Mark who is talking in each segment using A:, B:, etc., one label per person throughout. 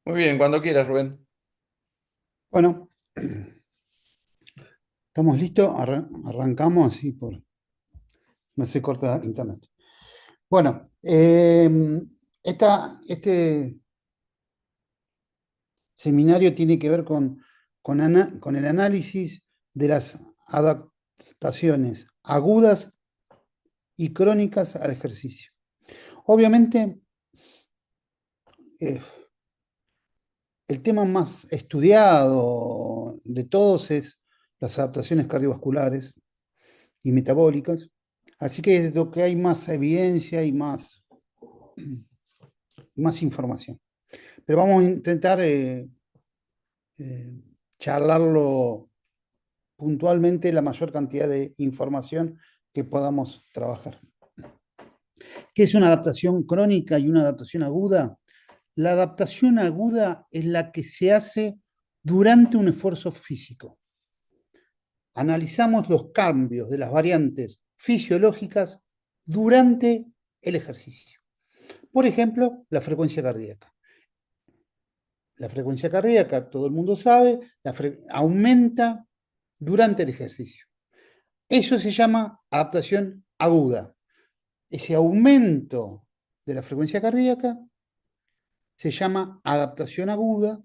A: Muy bien, cuando quieras, Rubén.
B: Bueno, estamos listos, arrancamos así no se corta internet. Bueno, este seminario tiene que ver con el análisis de las adaptaciones agudas y crónicas al ejercicio. Obviamente, eh, el tema más estudiado de todos es las adaptaciones cardiovasculares y metabólicas, así que es lo que hay más evidencia y más información. Pero vamos a intentar eh, charlarlo puntualmente la mayor cantidad de información que podamos trabajar. ¿Qué es una adaptación crónica y una adaptación aguda? La adaptación aguda es la que se hace durante un esfuerzo físico. Analizamos los cambios de las variantes fisiológicas durante el ejercicio. Por ejemplo, la frecuencia cardíaca. La frecuencia cardíaca, todo el mundo sabe, aumenta durante el ejercicio. Eso se llama adaptación aguda. Ese aumento de la frecuencia cardíaca se llama adaptación aguda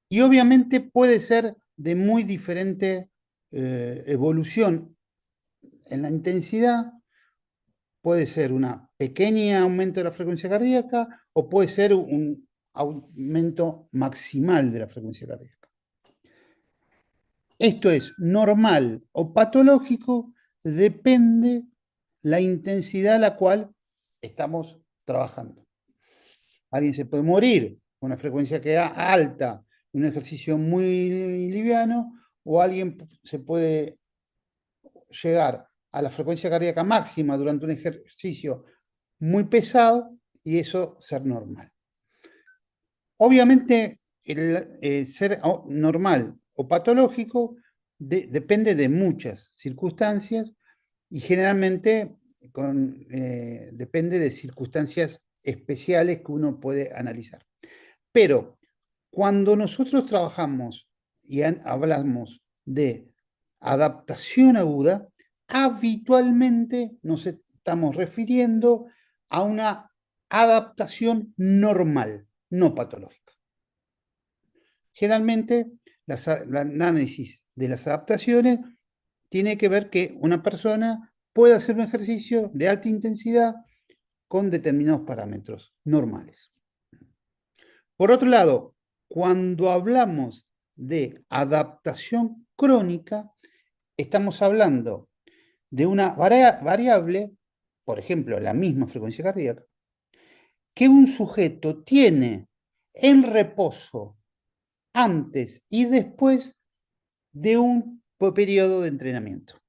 B: y obviamente puede ser de muy diferente evolución en la intensidad. Puede ser un pequeño aumento de la frecuencia cardíaca o puede ser un aumento maximal de la frecuencia cardíaca. Esto es normal o patológico, depende la intensidad a la cual estamos trabajando. Alguien se puede morir con una frecuencia que alta, un ejercicio muy liviano, o alguien se puede llegar a la frecuencia cardíaca máxima durante un ejercicio muy pesado y eso ser normal. Obviamente, el ser normal o patológico depende de muchas circunstancias y generalmente depende de circunstancias especiales que uno puede analizar. Pero cuando nosotros trabajamos y hablamos de adaptación aguda, habitualmente nos estamos refiriendo a una adaptación normal, no patológica. Generalmente, el análisis de las adaptaciones tiene que ver que una persona puede hacer un ejercicio de alta intensidad con determinados parámetros normales. Por otro lado, cuando hablamos de adaptación crónica, estamos hablando de una variable, por ejemplo, la misma frecuencia cardíaca, que un sujeto tiene en reposo antes y después de un periodo de entrenamiento.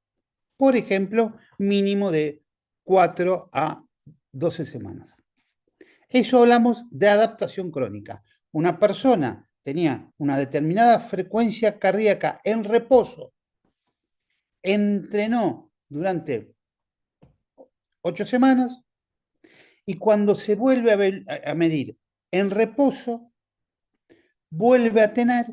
B: Por ejemplo, mínimo de 4 a 12 semanas. Eso hablamos de adaptación crónica. Una persona tenía una determinada frecuencia cardíaca en reposo, entrenó durante 8 semanas y cuando se vuelve a medir en reposo, vuelve a tener,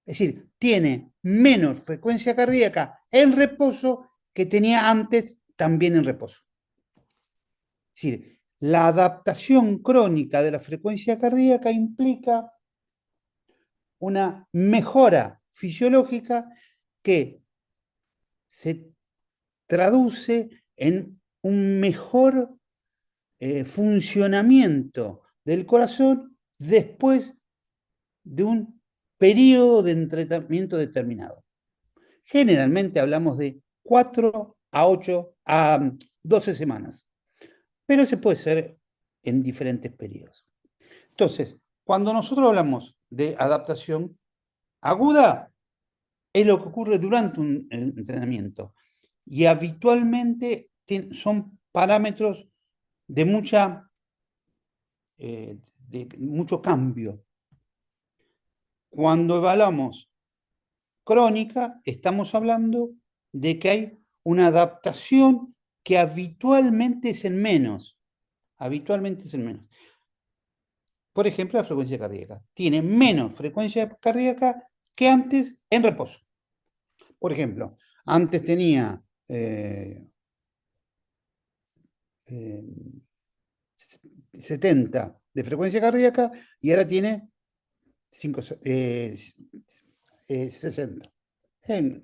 B: es decir, tiene menos frecuencia cardíaca en reposo que tenía antes también en reposo. Es decir, la adaptación crónica de la frecuencia cardíaca implica una mejora fisiológica que se traduce en un mejor funcionamiento del corazón después de un periodo de entrenamiento determinado. Generalmente hablamos de 4 a 8 a 12 semanas, pero se puede ser en diferentes periodos. Entonces, cuando nosotros hablamos de adaptación aguda, es lo que ocurre durante un entrenamiento y habitualmente son parámetros de de mucho cambio. Cuando evaluamos crónica, estamos hablando de que hay una adaptación que habitualmente es en menos. Habitualmente es en menos. Por ejemplo, la frecuencia cardíaca. Tiene menos frecuencia cardíaca que antes en reposo. Por ejemplo, antes tenía 70 de frecuencia cardíaca y ahora tiene 60.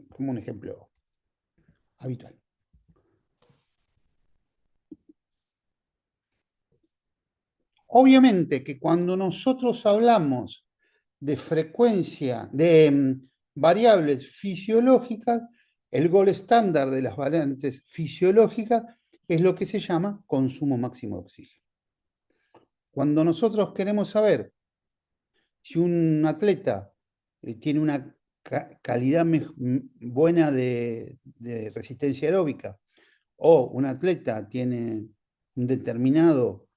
B: Como un ejemplo habitual. Obviamente que cuando nosotros hablamos de frecuencia, de variables fisiológicas, el gol estándar de las variantes fisiológicas es lo que se llama consumo máximo de oxígeno. Cuando nosotros queremos saber si un atleta tiene una calidad buena de resistencia aeróbica o un atleta tiene un determinado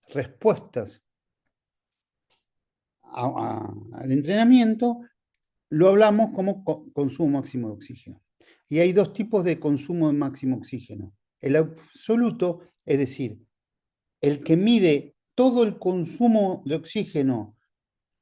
B: respuestas al entrenamiento, lo hablamos como consumo máximo de oxígeno. Y hay dos tipos de consumo de máximo oxígeno. El absoluto, es decir, el que mide todo el consumo de oxígeno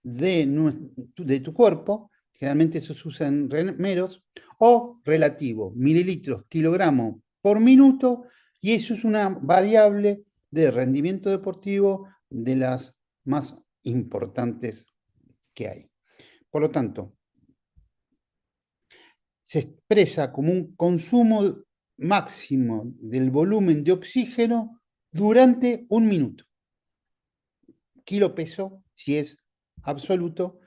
B: de tu cuerpo, generalmente eso se usa en remeros, o relativo, mililitros, kilogramos por minuto, y eso es una variable de rendimiento deportivo de las más importantes que hay. Por lo tanto, se expresa como un consumo máximo del volumen de oxígeno durante un minuto. Kilo peso, si es absoluto,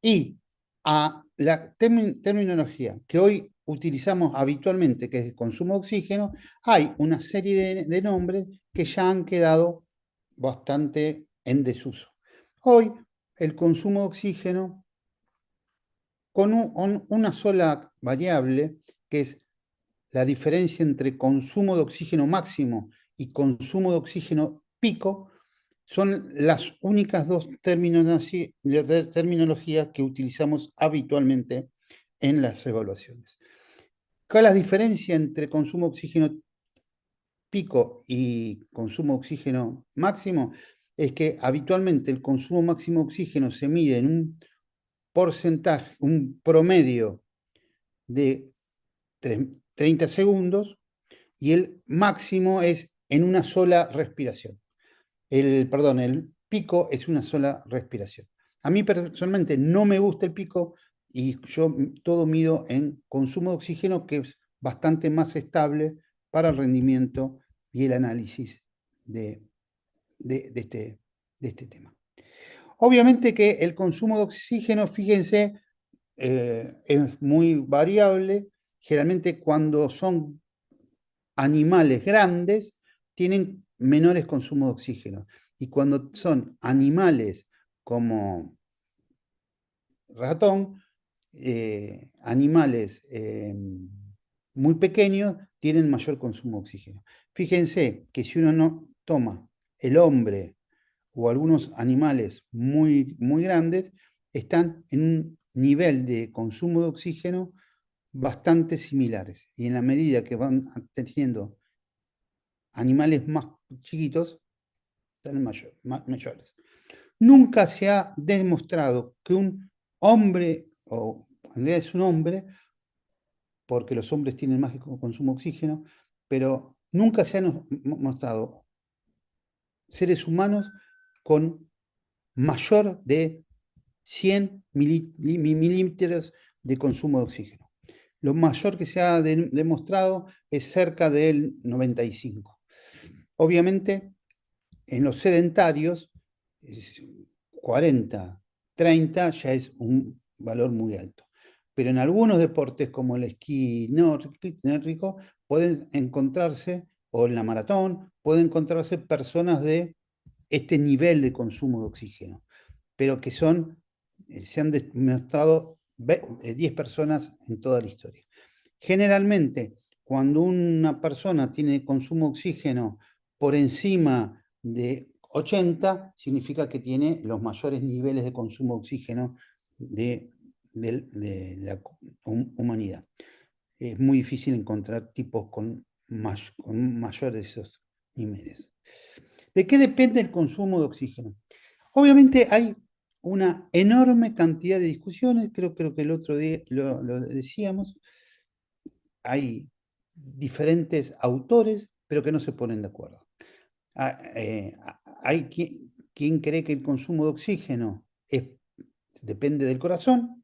B: y a la terminología que hoy utilizamos habitualmente, que es el consumo de oxígeno, hay una serie de nombres que ya han quedado bastante en desuso. Hoy el consumo de oxígeno con una sola variable, que es la diferencia entre consumo de oxígeno máximo y consumo de oxígeno pico, son las únicas dos terminologías que utilizamos habitualmente en las evaluaciones. ¿Cuál es la diferencia entre consumo de oxígeno pico y consumo de oxígeno máximo? Es que habitualmente el consumo máximo de oxígeno se mide en un porcentaje, un promedio de 30 segundos y el máximo es en una sola respiración. El pico es una sola respiración. A mí personalmente no me gusta el pico y yo todo mido en consumo de oxígeno, que es bastante más estable para el rendimiento y el análisis de este tema. Obviamente que el consumo de oxígeno, fíjense, es muy variable. Generalmente cuando son animales grandes, tienen menores consumos de oxígeno. Y cuando son animales como ratón, animales muy pequeños, tienen mayor consumo de oxígeno. Fíjense que si uno no toma el hombre o algunos animales muy, muy grandes, están en un nivel de consumo de oxígeno bastante similares. Y en la medida que van teniendo animales más chiquitos, están mayores. Nunca se ha demostrado que un hombre, o en realidad es un hombre, porque los hombres tienen más consumo de oxígeno, pero nunca se han mostrado seres humanos con mayor de 100 milímetros de consumo de oxígeno. Lo mayor que se ha demostrado es cerca del 95. Obviamente, en los sedentarios, 40, 30 ya es un valor muy alto. Pero en algunos deportes como el esquí nórdico pueden encontrarse, o en la maratón, pueden encontrarse personas de este nivel de consumo de oxígeno, pero que se han demostrado 10 personas en toda la historia. Generalmente, cuando una persona tiene consumo de oxígeno por encima de 80, significa que tiene los mayores niveles de consumo de oxígeno de la humanidad. Es muy difícil encontrar tipos con mayores de esos niveles. ¿De qué depende el consumo de oxígeno? Obviamente hay una enorme cantidad de discusiones, creo que el otro día lo decíamos, hay diferentes autores, pero que no se ponen de acuerdo. Hay quien cree que el consumo de oxígeno depende del corazón,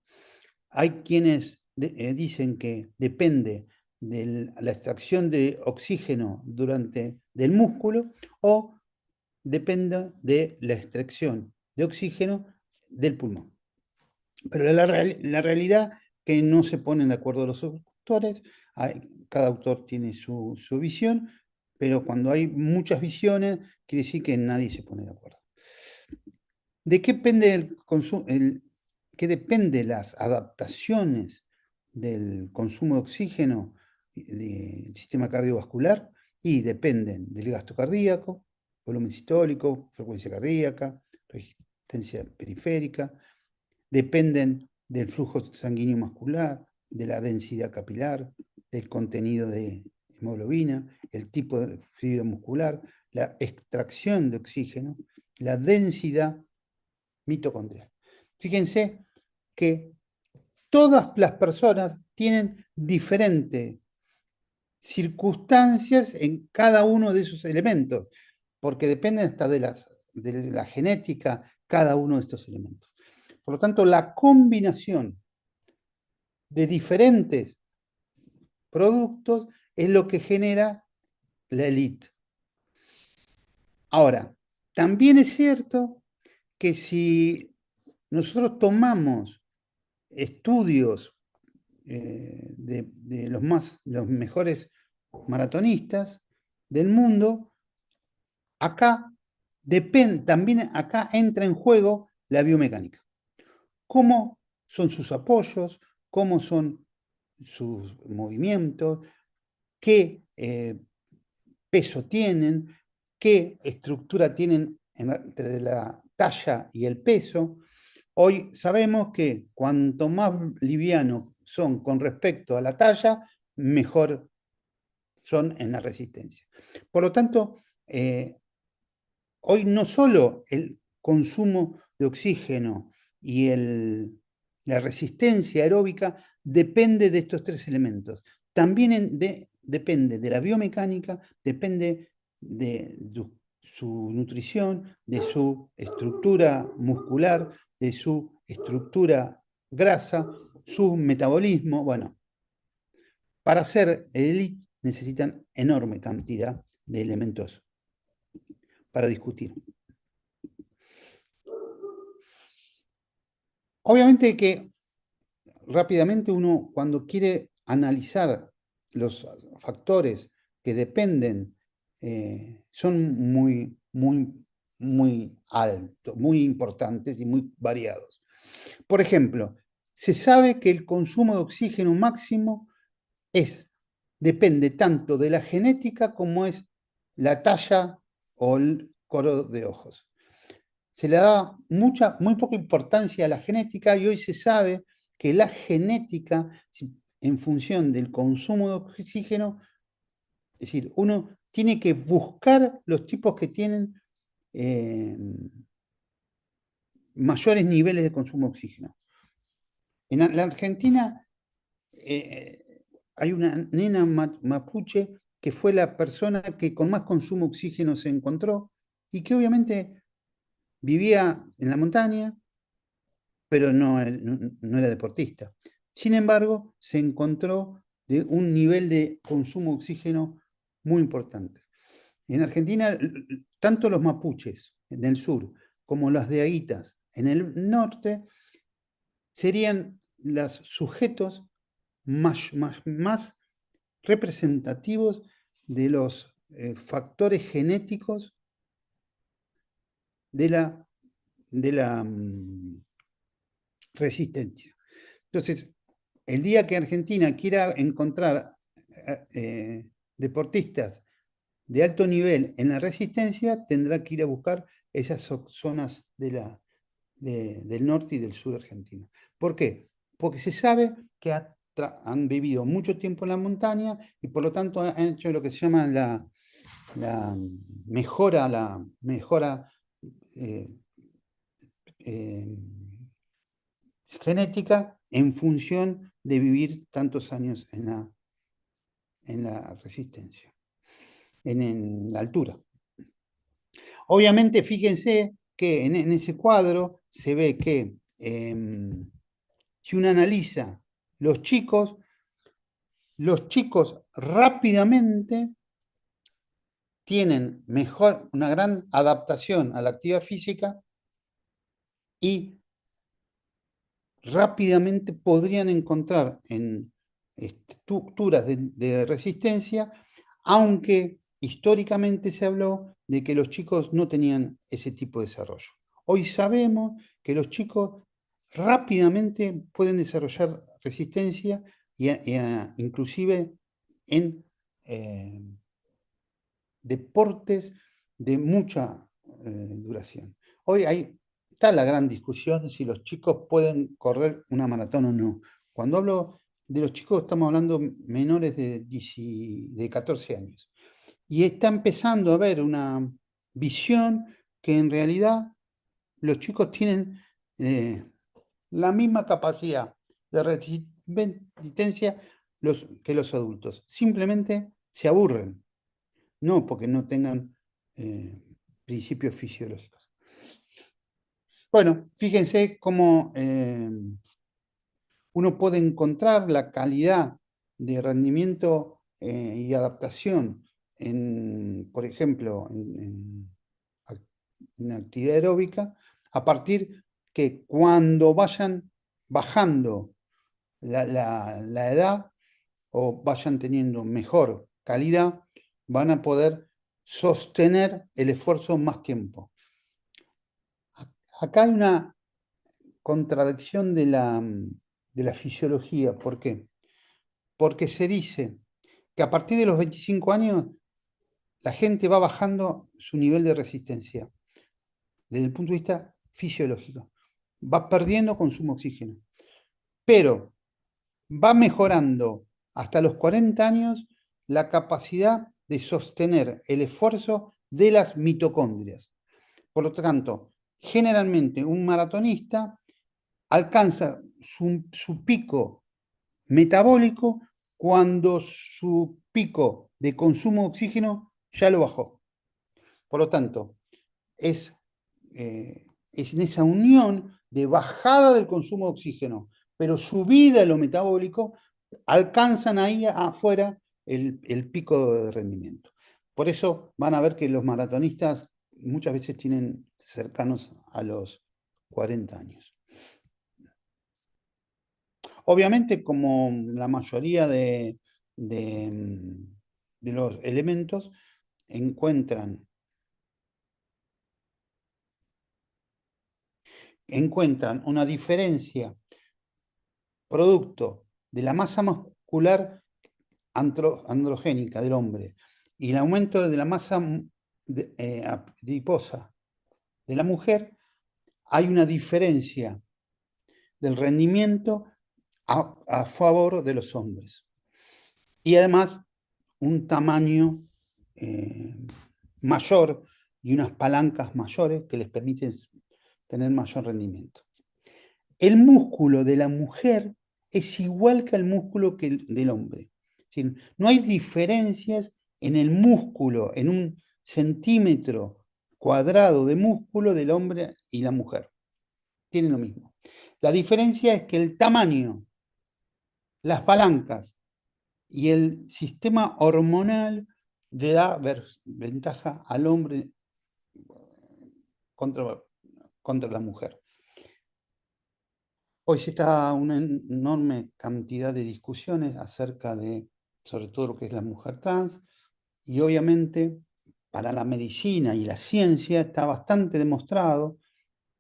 B: hay quienes dicen que depende de la extracción de oxígeno del músculo o depende de la extracción de oxígeno del pulmón. Pero la realidad que no se ponen de acuerdo los autores, cada autor tiene su visión, pero cuando hay muchas visiones, quiere decir que nadie se pone de acuerdo. ¿De qué depende el consumo? ¿Qué depende las adaptaciones del consumo de oxígeno del sistema cardiovascular? Y dependen del gasto cardíaco, volumen sistólico, frecuencia cardíaca, resistencia periférica, dependen del flujo sanguíneo muscular, de la densidad capilar, del contenido de hemoglobina, el tipo de fibra muscular, la extracción de oxígeno, la densidad mitocondrial. Fíjense que todas las personas tienen diferentes circunstancias en cada uno de esos elementos, porque dependen hasta de la genética cada uno de estos elementos. Por lo tanto, la combinación de diferentes productos es lo que genera la élite. Ahora, también es cierto que si nosotros tomamos estudios de los mejores maratonistas del mundo, también acá entra en juego la biomecánica. ¿Cómo son sus apoyos? ¿Cómo son sus movimientos? ¿Qué peso tienen? ¿Qué estructura tienen entre la talla y el peso? Hoy sabemos que cuanto más liviano son con respecto a la talla, mejor son en la resistencia. Por lo tanto, hoy no solo el consumo de oxígeno y la resistencia aeróbica depende de estos tres elementos. También depende de la biomecánica, depende de su nutrición, de su estructura muscular, de su estructura grasa, su metabolismo. Bueno, para ser elite necesitan enorme cantidad de elementos para discutir. Obviamente que rápidamente uno, cuando quiere analizar los factores que dependen, son muy altos, muy importantes y muy variados. Por ejemplo, se sabe que el consumo de oxígeno máximo depende tanto de la genética como es la talla o el color de ojos. Se le da muy poca importancia a la genética y hoy se sabe que la genética, en función del consumo de oxígeno, es decir, uno tiene que buscar los tipos que tienen mayores niveles de consumo de oxígeno. En la Argentina hay una nena mapuche que fue la persona que con más consumo de oxígeno se encontró y que obviamente vivía en la montaña, pero no era deportista. Sin embargo, se encontró de un nivel de consumo de oxígeno muy importante. En Argentina, tanto los mapuches en el sur como los de Aitas en el norte serían los sujetos más representativos de los factores genéticos de la resistencia. Entonces, el día que Argentina quiera encontrar deportistas de alto nivel en la resistencia, tendrá que ir a buscar esas zonas del norte y del sur argentino. ¿Por qué? Porque se sabe que han vivido mucho tiempo en la montaña y por lo tanto han hecho lo que se llama mejora eh, eh, genética en función de vivir tantos años en la resistencia, en la altura. Obviamente, fíjense que en ese cuadro se ve que si uno analiza los chicos rápidamente tienen una gran adaptación a la actividad física y rápidamente podrían encontrar en estructuras de resistencia, aunque históricamente se habló de que los chicos no tenían ese tipo de desarrollo. Hoy sabemos que los chicos rápidamente pueden desarrollar resistencia inclusive en deportes de mucha duración. Hoy está la gran discusión si los chicos pueden correr una maratón o no. Cuando hablo de los chicos estamos hablando menores de 14 años. Y está empezando a haber una visión que en realidad los chicos tienen la misma capacidad de resistencia que los adultos. Simplemente se aburren, no porque no tengan principios fisiológicos. Bueno, fíjense cómo uno puede encontrar la calidad de rendimiento y adaptación por ejemplo, en actividad aeróbica, a partir que cuando vayan bajando la edad o vayan teniendo mejor calidad, van a poder sostener el esfuerzo más tiempo. Acá hay una contradicción de la fisiología. ¿Por qué? Porque se dice que a partir de los 25 años la gente va bajando su nivel de resistencia desde el punto de vista fisiológico. Va perdiendo consumo de oxígeno. Pero va mejorando hasta los 40 años la capacidad de sostener el esfuerzo de las mitocondrias. Por lo tanto, generalmente un maratonista alcanza su pico metabólico cuando su pico de consumo de oxígeno ya lo bajó. Por lo tanto, es en esa unión de bajada del consumo de oxígeno, pero subida en lo metabólico, alcanzan ahí afuera el pico de rendimiento. Por eso van a ver que los maratonistas muchas veces tienen cercanos a los 40 años. Obviamente, como la mayoría de los elementos, encuentran una diferencia producto de la masa muscular androgénica del hombre y el aumento de la masa adiposa de la mujer, hay una diferencia del rendimiento a favor de los hombres. Y además, un tamaño mayor y unas palancas mayores que les permiten tener mayor rendimiento. El músculo de la mujer es igual que el músculo del hombre. No hay diferencias en el músculo, en un centímetro cuadrado de músculo del hombre y la mujer. Tienen lo mismo. La diferencia es que el tamaño, las palancas y el sistema hormonal le da ventaja al hombre contra la mujer. Hoy se está una enorme cantidad de discusiones acerca de, sobre todo lo que es la mujer trans, y obviamente para la medicina y la ciencia está bastante demostrado,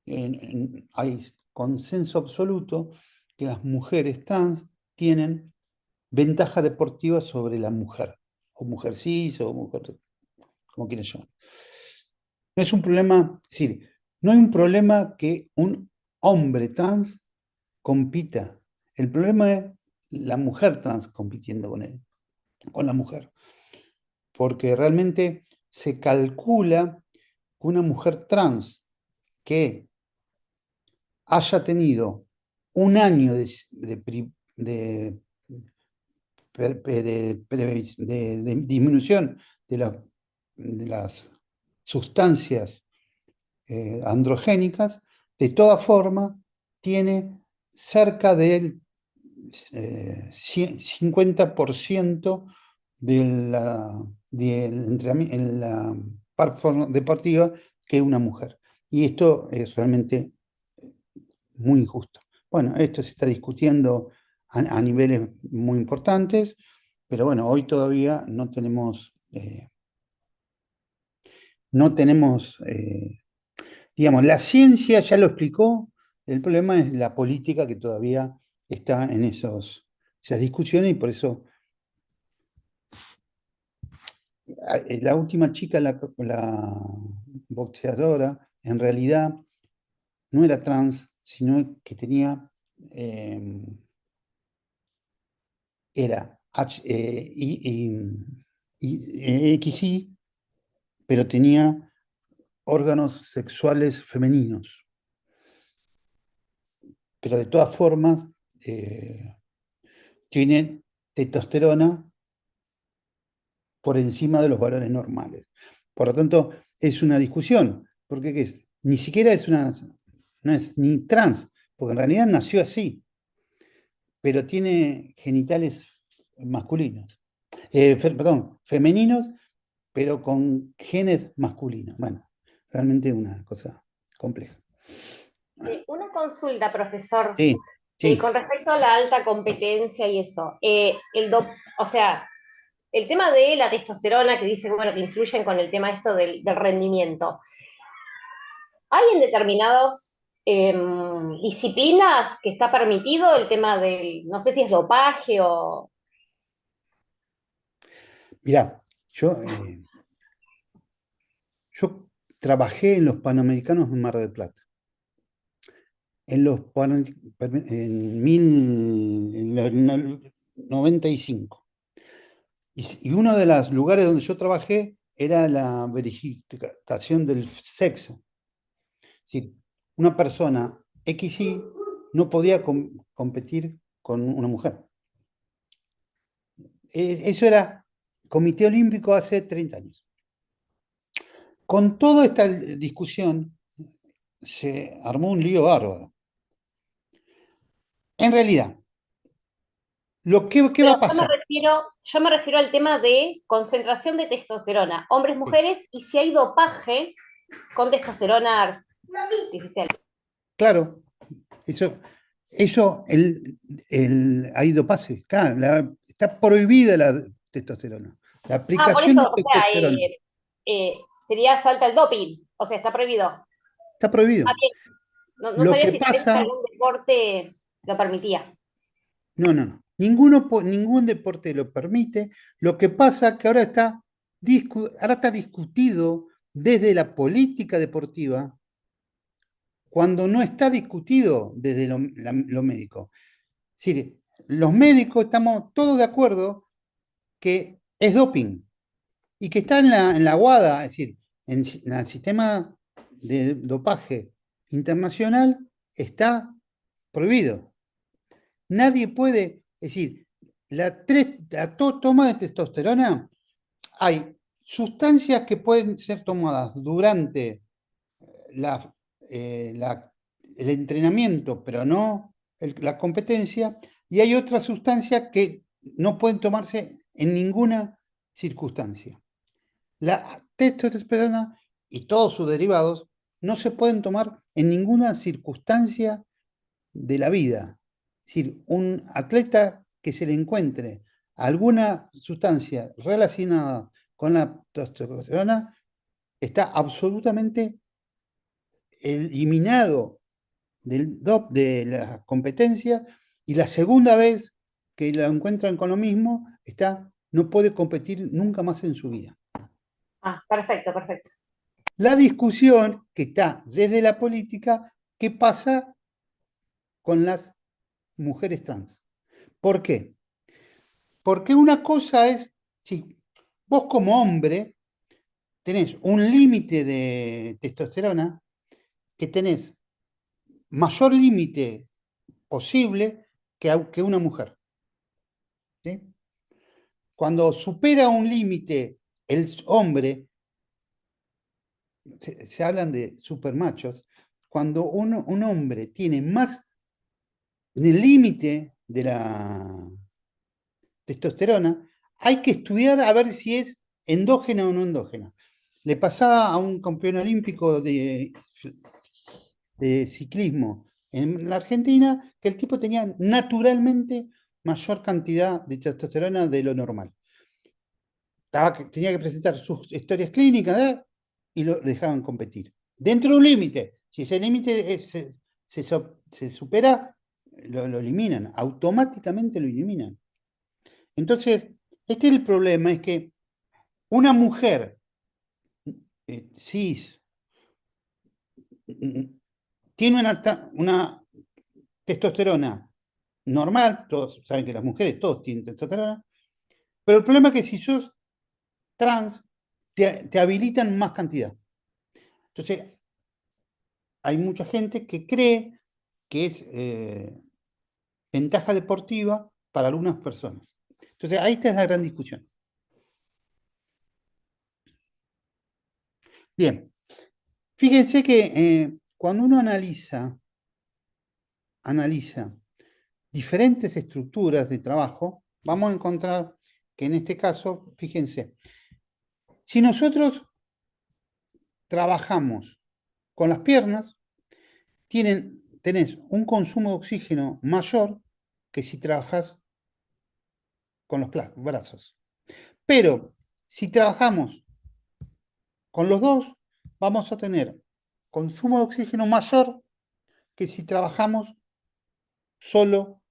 B: hay consenso absoluto, que las mujeres trans tienen ventaja deportiva sobre la mujer, o mujer cis, o mujer, como quieran llamar. No es un problema, es decir, no hay un problema que un hombre trans compita. El problema es la mujer trans compitiendo con él, con la mujer. Porque realmente se calcula que una mujer trans que haya tenido un año de disminución de las sustancias androgénicas, de todas formas, tiene cerca del 50% en la parte deportiva que una mujer. Y esto es realmente muy injusto. Bueno, esto se está discutiendo a niveles muy importantes, pero bueno, hoy todavía no tenemos, digamos, la ciencia ya lo explicó, el problema es la política que todavía está en esas discusiones y por eso la última chica, la boxeadora, en realidad no era trans, sino que eh, era XY, pero tenía órganos sexuales femeninos. Pero de todas formas, eh, tiene testosterona por encima de los valores normales. Por lo tanto, es una discusión, porque ¿qué es? Ni siquiera no es ni trans, porque en realidad nació así, pero tiene genitales masculinos, perdón, femeninos, pero con genes masculinos. Bueno, realmente una cosa compleja.
A: Una consulta, profesor,
B: Sí, sí.
A: con respecto a la alta competencia y eso. O sea, el tema de la testosterona que dicen, bueno, que influyen con el tema esto del rendimiento. ¿Hay en determinadas disciplinas que está permitido el tema del, no sé si es dopaje o...
B: Mirá, yo trabajé en los Panamericanos de Mar del Plata. En el 95. Y uno de los lugares donde yo trabajé era la verificación del sexo. Es decir, una persona XY no podía competir con una mujer. Eso era Comité Olímpico hace 30 años. Con toda esta discusión se armó un lío bárbaro. En realidad, ¿qué va
A: Pero
B: a pasar?
A: yo me refiero al tema de concentración de testosterona, hombres,
B: Sí,
A: mujeres, y si hay dopaje con testosterona artificial.
B: claro, eso hay dopaje. Claro, está prohibida la testosterona. La
A: Ah, por
B: aplicación
A: eso,
B: de
A: o sea,
B: testosterona
A: sería falta el doping, o sea, está prohibido.
B: está prohibido.
A: Ah, bien. No, no
B: Lo
A: sabía
B: que
A: si tal vez
B: pasa,
A: algún deporte lo permitía.
B: no, no, no. Ningún deporte lo permite. Lo que pasa es que ahora está discutido desde la política deportiva cuando no está discutido desde lo médico. Es decir, los médicos estamos todos de acuerdo que es doping y que está en la WADA, es decir, en el sistema de dopaje internacional está prohibido. Nadie puede, es decir, la toma de testosterona, hay sustancias que pueden ser tomadas durante la, el entrenamiento, pero no la competencia, y hay otras sustancias que no pueden tomarse en ninguna circunstancia. La testosterona y todos sus derivados no se pueden tomar en ninguna circunstancia de la vida. Es decir, un atleta que se le encuentre alguna sustancia relacionada con la testosterona está absolutamente eliminado de la competencia y la segunda vez que lo encuentran con lo mismo, no puede competir nunca más en su vida.
A: Ah, perfecto, perfecto.
B: La discusión que está desde la política, ¿qué pasa con las mujeres trans? ¿Por qué? Porque una cosa es, si vos como hombre tenés un límite de testosterona, que tenés mayor límite posible que una mujer. ¿Sí? Cuando supera un límite el hombre, se hablan de supermachos, cuando un hombre tiene más en el límite de la testosterona, hay que estudiar a ver si es endógena o no endógena. Le pasaba a un campeón olímpico de ciclismo en la Argentina que el tipo tenía naturalmente mayor cantidad de testosterona de lo normal. Tenía que presentar sus historias clínicas, y lo dejaban competir. Dentro de un límite. Si ese límite se supera, lo eliminan, automáticamente lo eliminan. Entonces, este es el problema, es que una mujer cis tiene una testosterona normal, todos saben que las mujeres todos tienen testosterona, pero el problema es que si sos trans, te habilitan más cantidad. Entonces, hay mucha gente que cree que es ventaja deportiva para algunas personas. Entonces, ahí está la gran discusión. Bien, fíjense que cuando uno analiza diferentes estructuras de trabajo, vamos a encontrar que en este caso, fíjense, si nosotros trabajamos con las piernas, tenés un consumo de oxígeno mayor que si trabajas con los brazos. Pero si trabajamos con los dos, vamos a tener consumo de oxígeno mayor que si trabajamos solo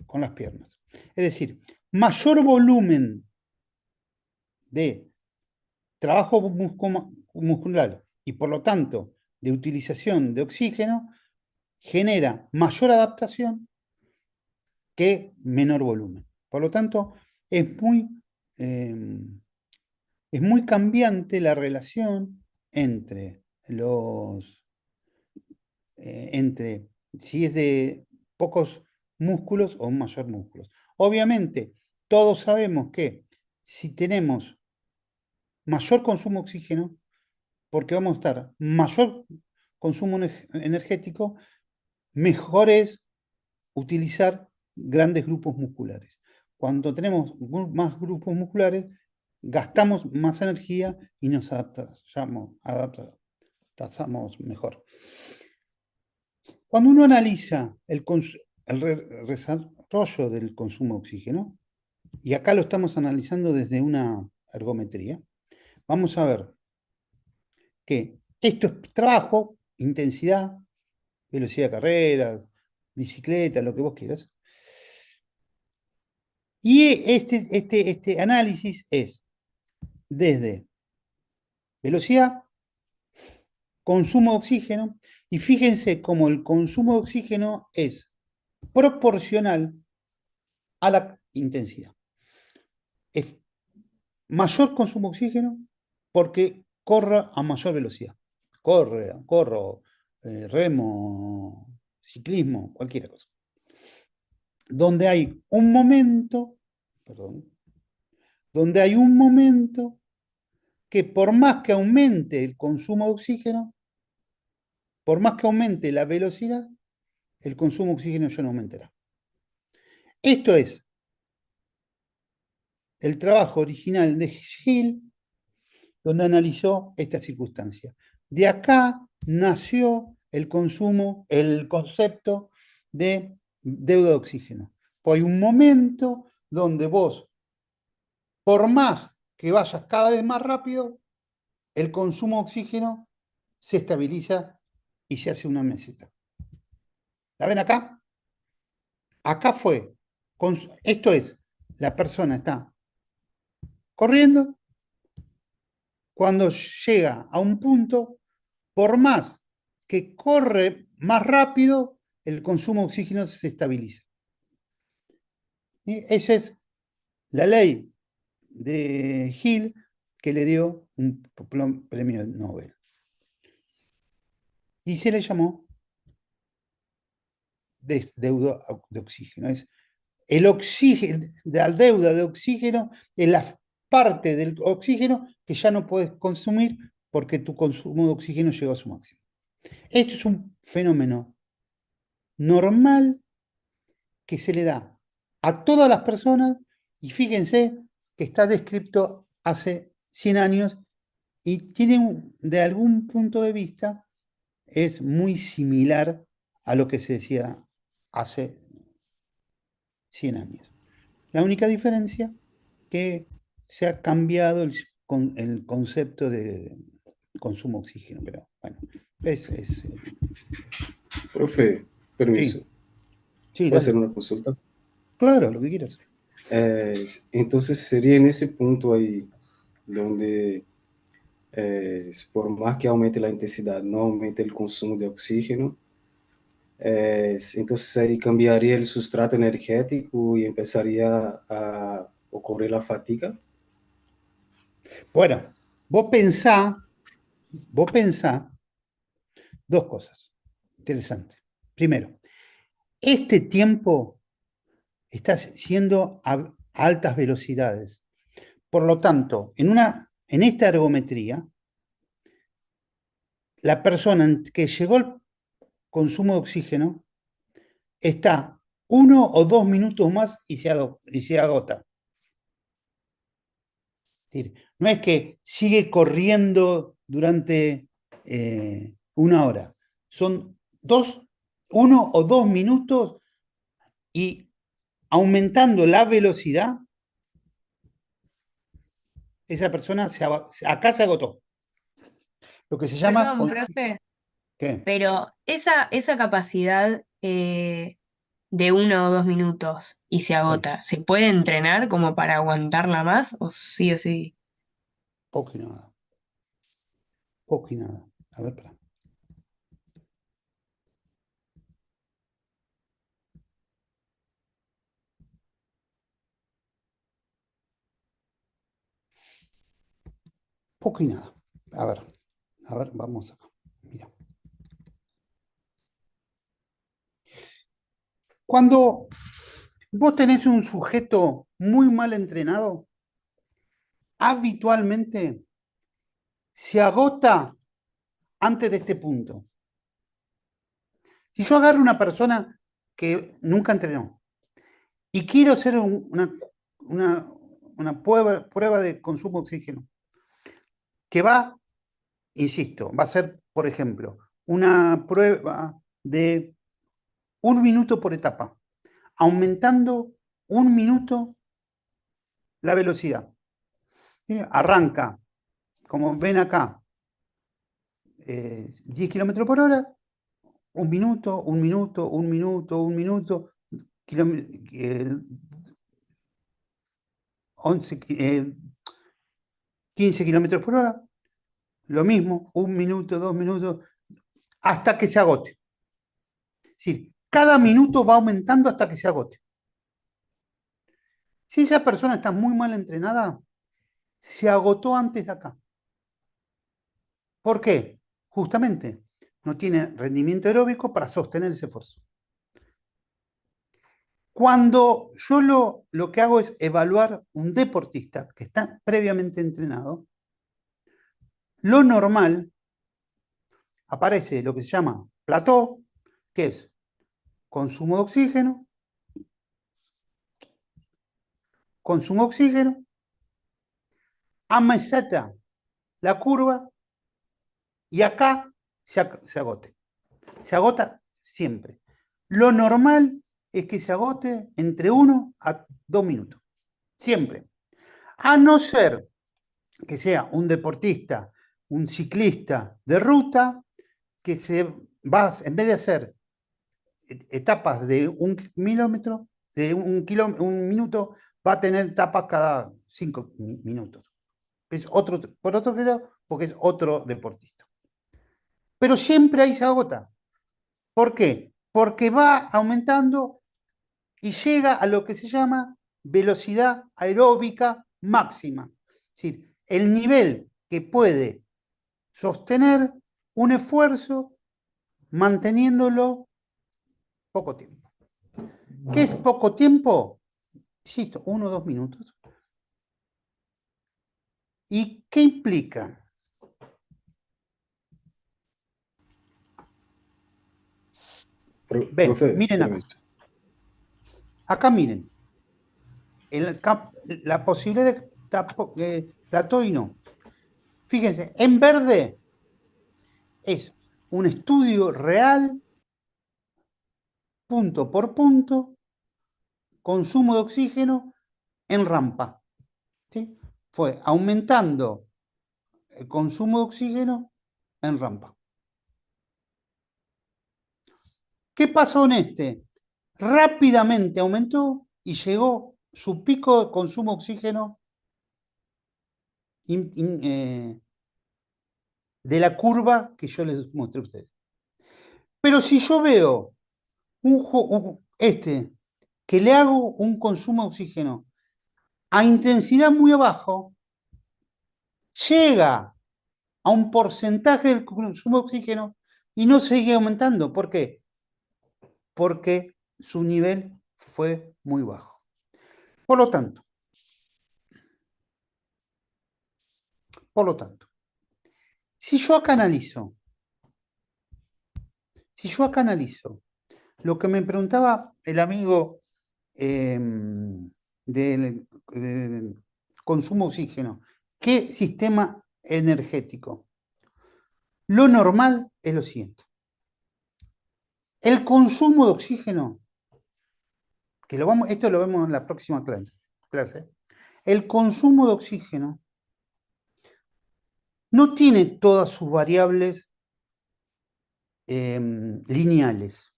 B: con las piernas. Es decir, mayor volumen de trabajo muscular y por lo tanto de utilización de oxígeno genera mayor adaptación que menor volumen. Por lo tanto, eh, es muy cambiante la relación entre entre si es de pocos músculos o mayor músculos. Obviamente, todos sabemos que si tenemos mayor consumo de oxígeno, porque vamos a estar mayor consumo energético, mejor es utilizar grandes grupos musculares. Cuando tenemos más grupos musculares, gastamos más energía y nos adaptamos mejor. Cuando uno analiza el desarrollo del consumo de oxígeno, y acá lo estamos analizando desde una ergometría, vamos a ver que esto es trabajo, intensidad, velocidad de carrera, bicicleta, lo que vos quieras. Y este análisis es desde velocidad, consumo de oxígeno, y fíjense cómo el consumo de oxígeno es proporcional a la intensidad. Es mayor consumo de oxígeno porque corra a mayor velocidad. Corro, remo, ciclismo, cualquier cosa. Donde hay un momento, perdón, donde hay un momento que por más que aumente el consumo de oxígeno, por más que aumente la velocidad, el consumo de oxígeno ya no aumentará. Esto es el trabajo original de Hill, donde analizó esta circunstancia. De acá nació el concepto de deuda de oxígeno. Pues hay un momento donde vos, por más que vayas cada vez más rápido, el consumo de oxígeno se estabiliza y se hace una meseta. ¿La ven acá? Acá fue. Esto es, la persona está corriendo, cuando llega a un punto, por más que corre más rápido, el consumo de oxígeno se estabiliza. ¿Sí? Esa es la ley de Hill, que le dio un premio Nobel. Y se le llamó deuda de oxígeno. Es el oxígeno, la deuda de oxígeno es la parte del oxígeno que ya no puedes consumir porque tu consumo de oxígeno llegó a su máximo. Esto es un fenómeno normal que se le da a todas las personas y fíjense que está descrito hace 100 años y tiene, de algún punto de vista, es muy similar a lo que se decía hace 100 años. La única diferencia que se ha cambiado el concepto de consumo de oxígeno, pero bueno, es
C: Profe,
B: sí,
C: permiso,
B: sí,
C: ¿puedo
B: dale.
C: hacer una consulta?
B: Claro, lo que quieras.
C: Entonces sería en ese punto ahí donde, por más que aumente la intensidad, no aumente el consumo de oxígeno, entonces ahí cambiaría el sustrato energético y empezaría a ocurrir la fatiga.
B: Bueno, vos pensá dos cosas interesantes. Primero, este tiempo está siendo a altas velocidades. Por lo tanto, en esta ergometría, la persona que llegó al consumo de oxígeno está 1 o 2 minutos más y se agota. Es decir, no es que sigue corriendo durante 1 hora. Son 1 o 2 minutos y aumentando la velocidad, esa persona acá se agotó. Lo que se llama...
D: Perdón, profe,
B: ¿Qué?
D: pero esa capacidad de 1 o 2 minutos y se
B: Sí,
D: agota, ¿se puede entrenar como para aguantarla más o sí o sí?
B: poco y nada. Poco y nada. A ver, espera. Poco y nada. A ver, vamos acá. Mira. Cuando vos tenés un sujeto muy mal entrenado, habitualmente se agota antes de este punto. Si yo agarro una persona que nunca entrenó y quiero hacer una prueba de consumo de oxígeno, que va, insisto, va a ser, por ejemplo, una prueba de 1 minuto por etapa, aumentando 1 minuto la velocidad. ¿Sí? Arranca, como ven acá, 10 kilómetros por hora, 1 minuto, 1 minuto, 1 minuto, 1 minuto, 11, 15 kilómetros por hora, lo mismo, 1 minuto, 2 minutos, hasta que se agote. Es decir, cada minuto va aumentando hasta que se agote. Si esa persona está muy mal entrenada, se agotó antes de acá. ¿Por qué? Justamente, no tiene rendimiento aeróbico para sostener ese esfuerzo. Cuando yo lo que hago es evaluar un deportista que está previamente entrenado, lo normal aparece lo que se llama plató, que es consumo de oxígeno, ameseta la curva y acá se agote. Se agota siempre. Lo normal es que se agote entre 1 a 2 minutos. Siempre. A no ser que sea un deportista, un ciclista de ruta, que en vez de hacer etapas de 1 kilómetro, de 1 minuto, va a tener etapas cada 5 minutos. Es otro, por otro lado, porque es otro deportista. Pero siempre ahí se agota. ¿Por qué? Porque va aumentando y llega a lo que se llama velocidad aeróbica máxima. Es decir, el nivel que puede sostener un esfuerzo manteniéndolo poco tiempo. ¿Qué es poco tiempo? Insisto, 1 o 2 minutos. ¿Y qué implica? Ven,
C: Profe,
B: miren acá.
C: permiso.
B: Acá miren. La posibilidad de plató y no. Fíjense, en verde es un estudio real, punto por punto, consumo de oxígeno en rampa. ¿Sí? Fue aumentando el consumo de oxígeno en rampa. ¿Qué pasó en este? Rápidamente aumentó y llegó su pico de consumo de oxígeno de la curva que yo les mostré a ustedes. Pero si yo veo que le hago un consumo de oxígeno a intensidad muy abajo, llega a un porcentaje del consumo de oxígeno y no sigue aumentando. ¿Por qué? Porque su nivel fue muy bajo. Por lo tanto, si yo acá analizo lo que me preguntaba el amigo del consumo de oxígeno, ¿qué sistema energético? Lo normal es lo siguiente. El consumo de oxígeno, esto lo vemos en la próxima clase. El consumo de oxígeno no tiene todas sus variables lineales.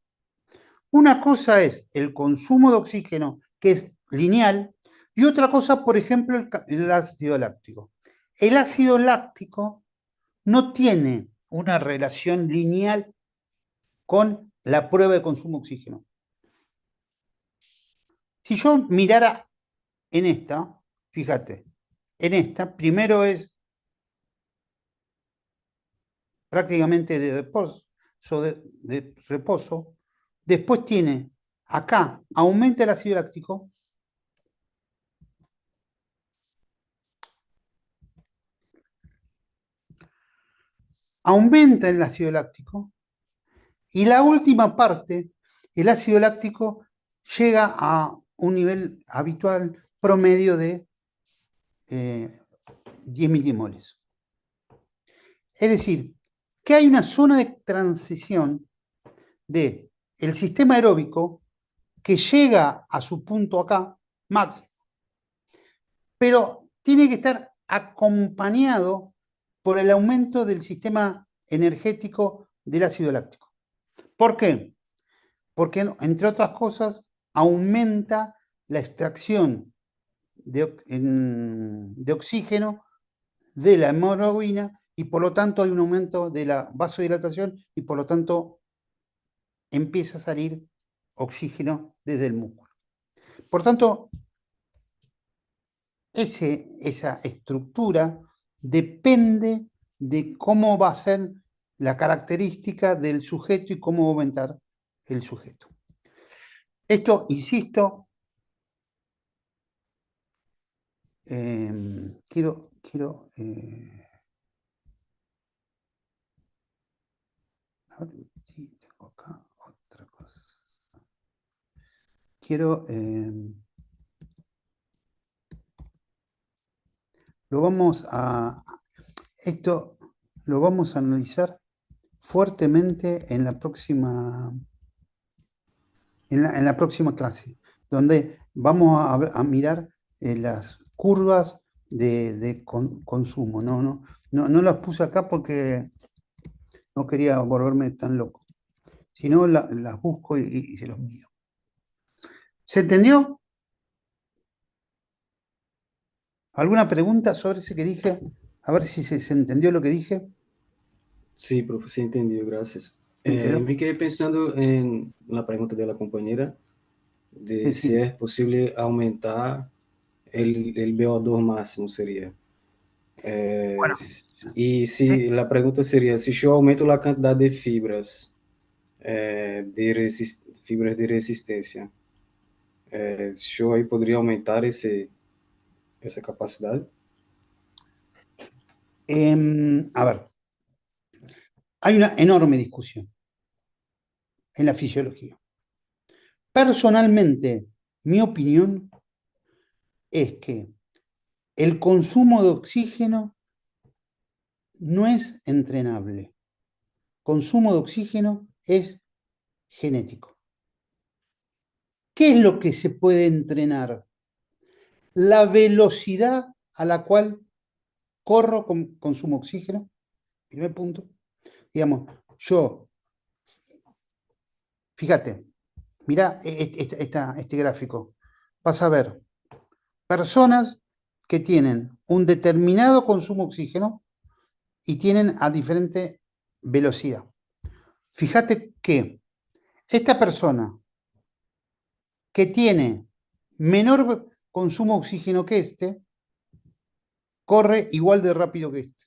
B: Una cosa es el consumo de oxígeno, que es lineal, y otra cosa, por ejemplo, el ácido láctico. El ácido láctico no tiene una relación lineal con la prueba de consumo de oxígeno. Si yo mirara en esta, fíjate, en esta, primero es prácticamente de reposo, después tiene acá, aumenta el ácido láctico, aumenta el ácido láctico, y la última parte, el ácido láctico llega a un nivel habitual promedio de 10 milimoles. Es decir, que hay una zona de transición del sistema aeróbico que llega a su punto acá, máximo, pero tiene que estar acompañado por el aumento del sistema energético del ácido láctico. ¿Por qué? Porque, entre otras cosas, aumenta la extracción de oxígeno de la hemoglobina y por lo tanto hay un aumento de la vasodilatación y por lo tanto empieza a salir oxígeno desde el músculo. Por tanto, esa estructura depende de cómo va a ser la característica del sujeto y cómo va a aumentar el sujeto. Esto, insisto, quiero a ver si tengo acá otra cosa. Esto lo vamos a analizar fuertemente en la próxima clase, donde vamos a mirar las curvas de consumo. No las puse acá porque no quería volverme tan loco. Si no, las busco y se los envío. ¿Se entendió? ¿Alguna pregunta sobre eso que dije? A ver si se entendió lo que dije.
C: Sí, profe, sí entendido, gracias.
B: ¿Entendió?
C: Me quedé pensando en la pregunta de la compañera, de si
B: Decime.
C: es posible aumentar el VO2 máximo, sería.
B: Bueno,
C: E
B: sí,
C: se a pergunta seria, se eu aumento a quantidade de fibras, fibras de resistência, eu aí poderia aumentar essa capacidade?
B: a ver, hay una enorme discusión en la fisiología. Personalmente, mi opinión es que el consumo de oxígeno no es entrenable. Consumo de oxígeno es genético. ¿Qué es lo que se puede entrenar? La velocidad a la cual corro con consumo oxígeno. Primer punto. Digamos, yo, fíjate, mirá este gráfico. Vas a ver personas que tienen un determinado consumo de oxígeno y tienen a diferente velocidad. Fíjate que esta persona que tiene menor consumo de oxígeno que este, corre igual de rápido que este.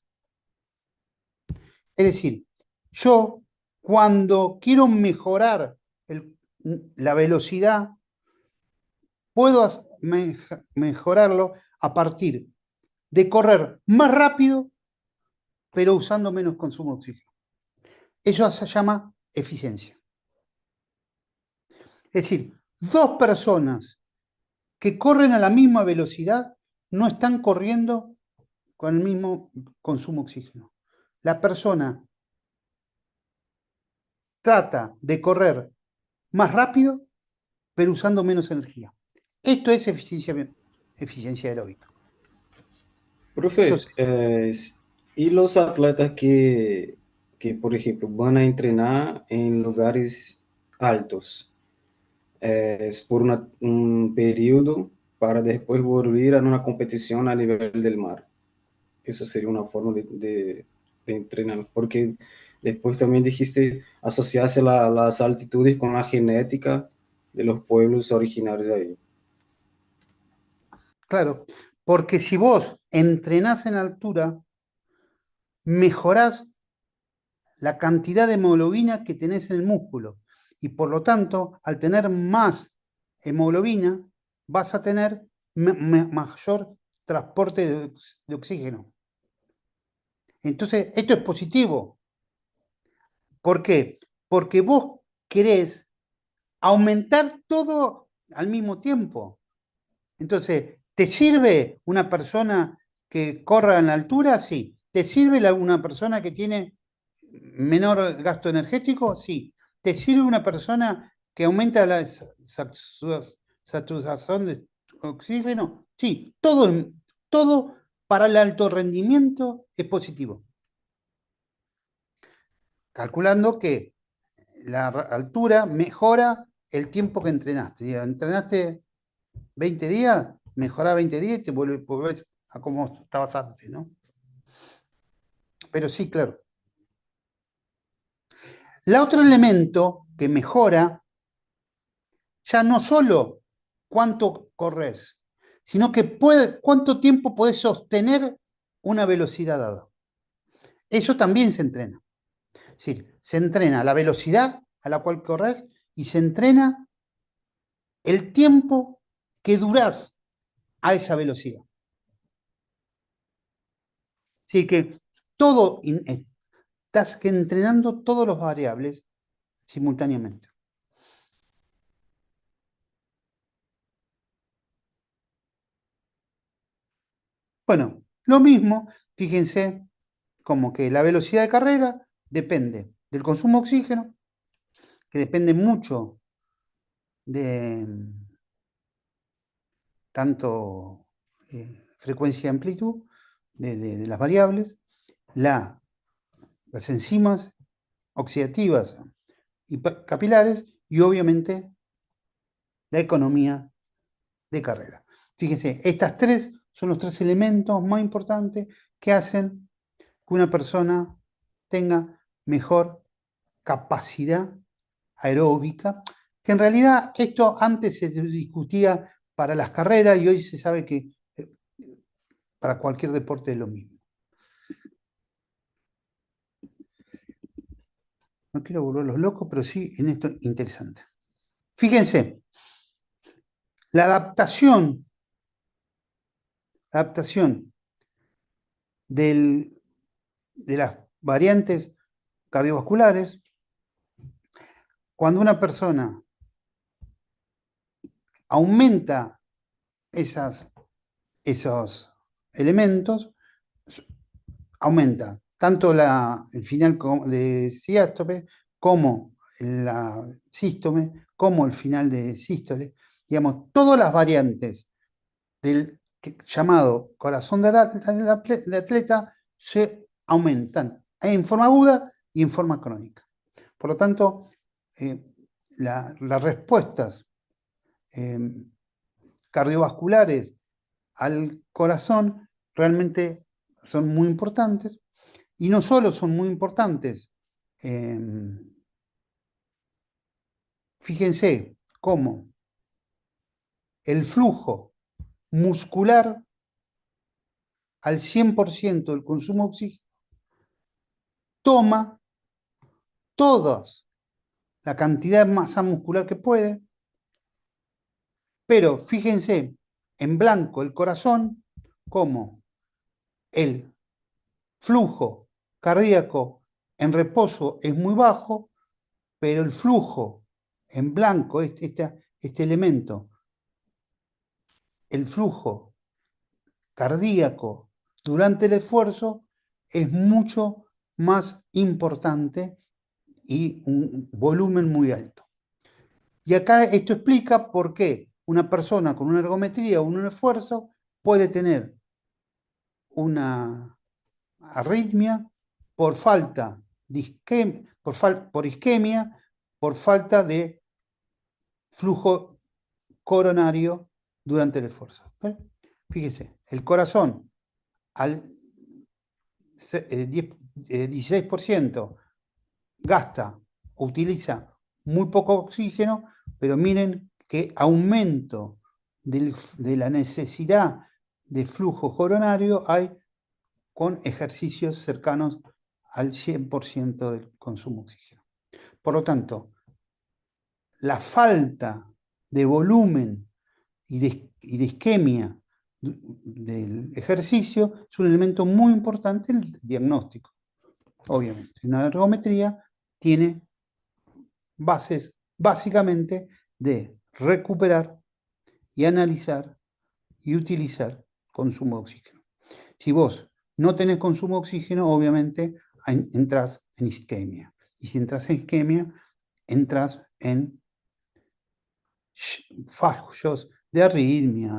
B: Es decir, yo cuando quiero mejorar la velocidad, puedo mejorarlo a partir de correr más rápido, pero usando menos consumo de oxígeno. Eso se llama eficiencia. Es decir, dos personas que corren a la misma velocidad no están corriendo con el mismo consumo de oxígeno. La persona trata de correr más rápido, pero usando menos energía. Esto es eficiencia aeróbica.
C: Profe,
B: Entonces,
C: e os atletas que, por exemplo, vão a treinar em lugares altos, por um período para depois voltar a uma competição a nível del mar. Isso seria uma forma de entrenamiento, porque después también dijiste asociarse las altitudes con la genética de los pueblos originarios de ahí.
B: claro, porque si vos entrenás en altura, mejorás la cantidad de hemoglobina que tenés en el músculo. Y por lo tanto, al tener más hemoglobina, vas a tener mayor transporte de oxígeno. Entonces, esto es positivo. ¿Por qué? Porque vos querés aumentar todo al mismo tiempo. Entonces, ¿te sirve una persona que corra en la altura? Sí. ¿Te sirve una persona que tiene menor gasto energético? Sí. ¿Te sirve una persona que aumenta la saturación de oxígeno? Sí. Todo para el alto rendimiento es positivo. Calculando que la altura mejora el tiempo que entrenaste. Entrenaste 20 días, mejorá 20 días y te volvés a como estabas antes, ¿no? Pero sí, claro. El otro elemento que mejora ya no solo cuánto corres, sino que cuánto tiempo podés sostener una velocidad dada. Eso también se entrena. Es decir, se entrena la velocidad a la cual corres y se entrena el tiempo que durás a esa velocidad. Así que todo, estás entrenando todos los variables simultáneamente. Bueno, lo mismo, fíjense, como que la velocidad de carrera depende del consumo de oxígeno, que depende mucho de tanto frecuencia y amplitud de las variables, las enzimas oxidativas y capilares y obviamente la economía de carrera. Fíjense, estas tres son los tres elementos más importantes que hacen que una persona tenga mejor capacidad aeróbica, que en realidad esto antes se discutía para las carreras y hoy se sabe que para cualquier deporte es lo mismo. no quiero volverlos locos, pero sí en esto interesante. Fíjense, la adaptación de las variantes cardiovasculares, cuando una persona aumenta esos elementos, aumenta tanto el final de diástole como la sístole, como el final de sístole. Digamos, todas las variantes del llamado corazón de atleta se aumentan en forma aguda y en forma crónica. Por lo tanto, las respuestas cardiovasculares al corazón realmente son muy importantes, y no solo son muy importantes, fíjense cómo el flujo muscular al 100% del consumo de oxígeno toma toda la cantidad de masa muscular que puede, pero fíjense en blanco el corazón, como el flujo cardíaco en reposo es muy bajo, pero el flujo en blanco, este elemento, el flujo cardíaco durante el esfuerzo es mucho más importante y un volumen muy alto. Y acá esto explica por qué una persona con una ergometría o un esfuerzo puede tener una arritmia por falta de por isquemia, por falta de flujo coronario durante el esfuerzo. Fíjese, el corazón al 16% gasta, utiliza muy poco oxígeno, pero miren qué aumento de la necesidad de flujo coronario hay con ejercicios cercanos al 100% del consumo de oxígeno. Por lo tanto, la falta de volumen y de isquemia del ejercicio es un elemento muy importante en el diagnóstico. Obviamente, una ergometría tiene bases básicamente de recuperar y analizar y utilizar consumo de oxígeno. Si vos no tenés consumo de oxígeno, obviamente entras en isquemia. Y si entras en isquemia, entras en fallos de arritmia,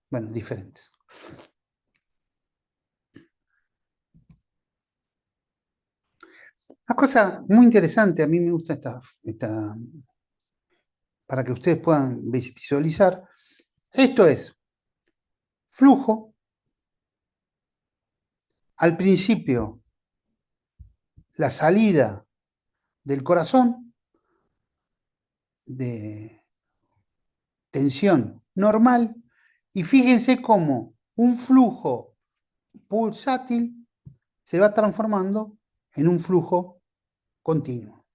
B: bueno, diferentes. Una cosa muy interesante, a mí me gusta para que ustedes puedan visualizar, esto es flujo al principio, la salida del corazón de tensión normal, y fíjense cómo un flujo pulsátil se va transformando en un flujo continuo,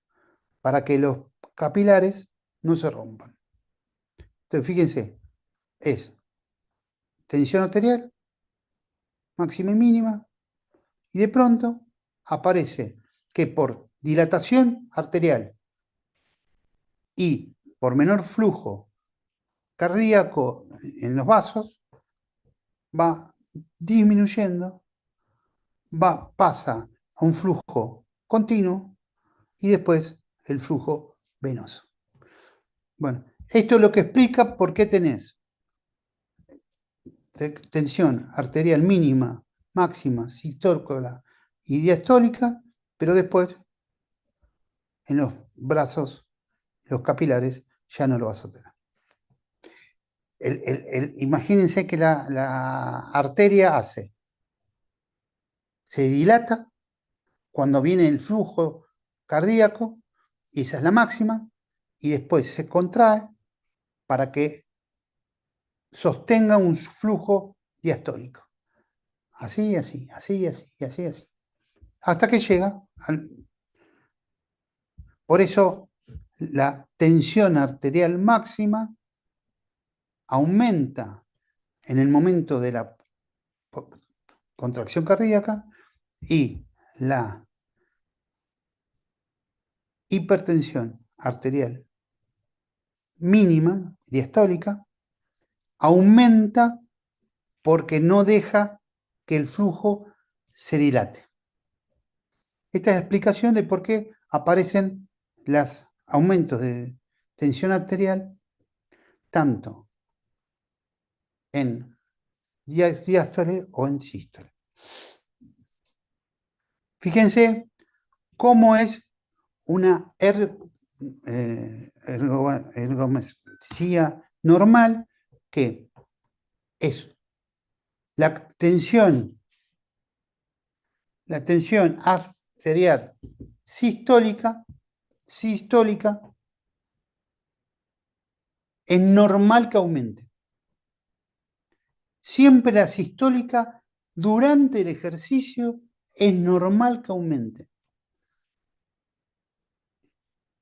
B: para que los capilares no se rompan. Entonces, fíjense, es tensión arterial, máxima y mínima, y de pronto aparece que por dilatación arterial y por menor flujo cardíaco en los vasos, va disminuyendo, pasa a un flujo continuo y después el flujo venoso. Bueno, esto es lo que explica por qué tenés tensión arterial mínima, máxima, sistólica y diastólica, pero después en los brazos, los capilares, ya no lo vas a tener. Imagínense que la arteria se dilata cuando viene el flujo cardíaco, y esa es la máxima, y después se contrae para que sostenga un flujo diastólico. Así, así, así, así, así, así. Hasta que llega Por eso la tensión arterial máxima aumenta en el momento de la contracción cardíaca y la hipertensión arterial mínima, diastólica, aumenta porque no deja que el flujo se dilate. Esta es la explicación de por qué aparecen los aumentos de tensión arterial tanto en diástole o en sístole. Fíjense cómo es una ergometría normal, que es la tensión arterial sistólica es normal que aumente. Siempre la sistólica durante el ejercicio es normal que aumente.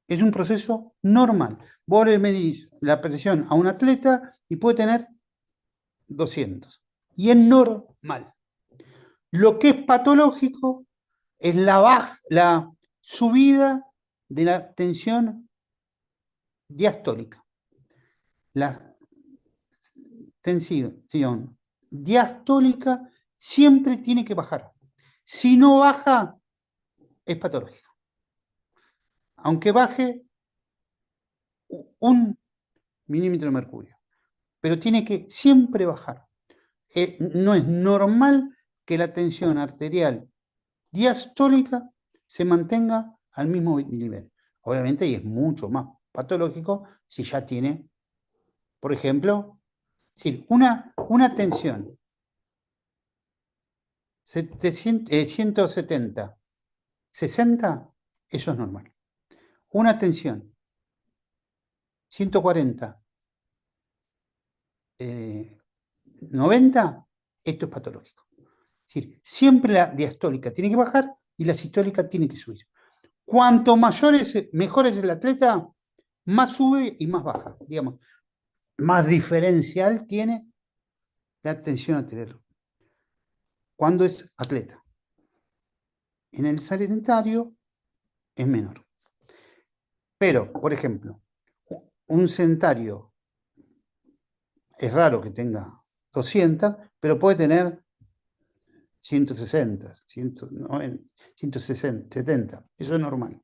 B: Es un proceso normal. Vos le medís la presión a un atleta y puede tener 200. Y es normal. Lo que es patológico es la subida de la tensión diastólica. La tensión diastólica siempre tiene que bajar. Si no baja, es patológico. Aunque baje 1 milímetro de mercurio. Pero tiene que siempre bajar. No es normal que la tensión arterial diastólica se mantenga al mismo nivel. Obviamente, y es mucho más patológico si ya tiene, por ejemplo, una tensión 170, 60, eso es normal. Una tensión 140, 90, esto es patológico. Es decir, siempre la diastólica tiene que bajar y la sistólica tiene que subir. Cuanto mejor es el atleta, más sube y más baja. Digamos, más diferencial tiene la tensión arterial cuando es atleta. En el sedentario es menor. Pero, por ejemplo, un sedentario es raro que tenga 200, pero puede tener 160, 190, 160, 70. Eso es normal.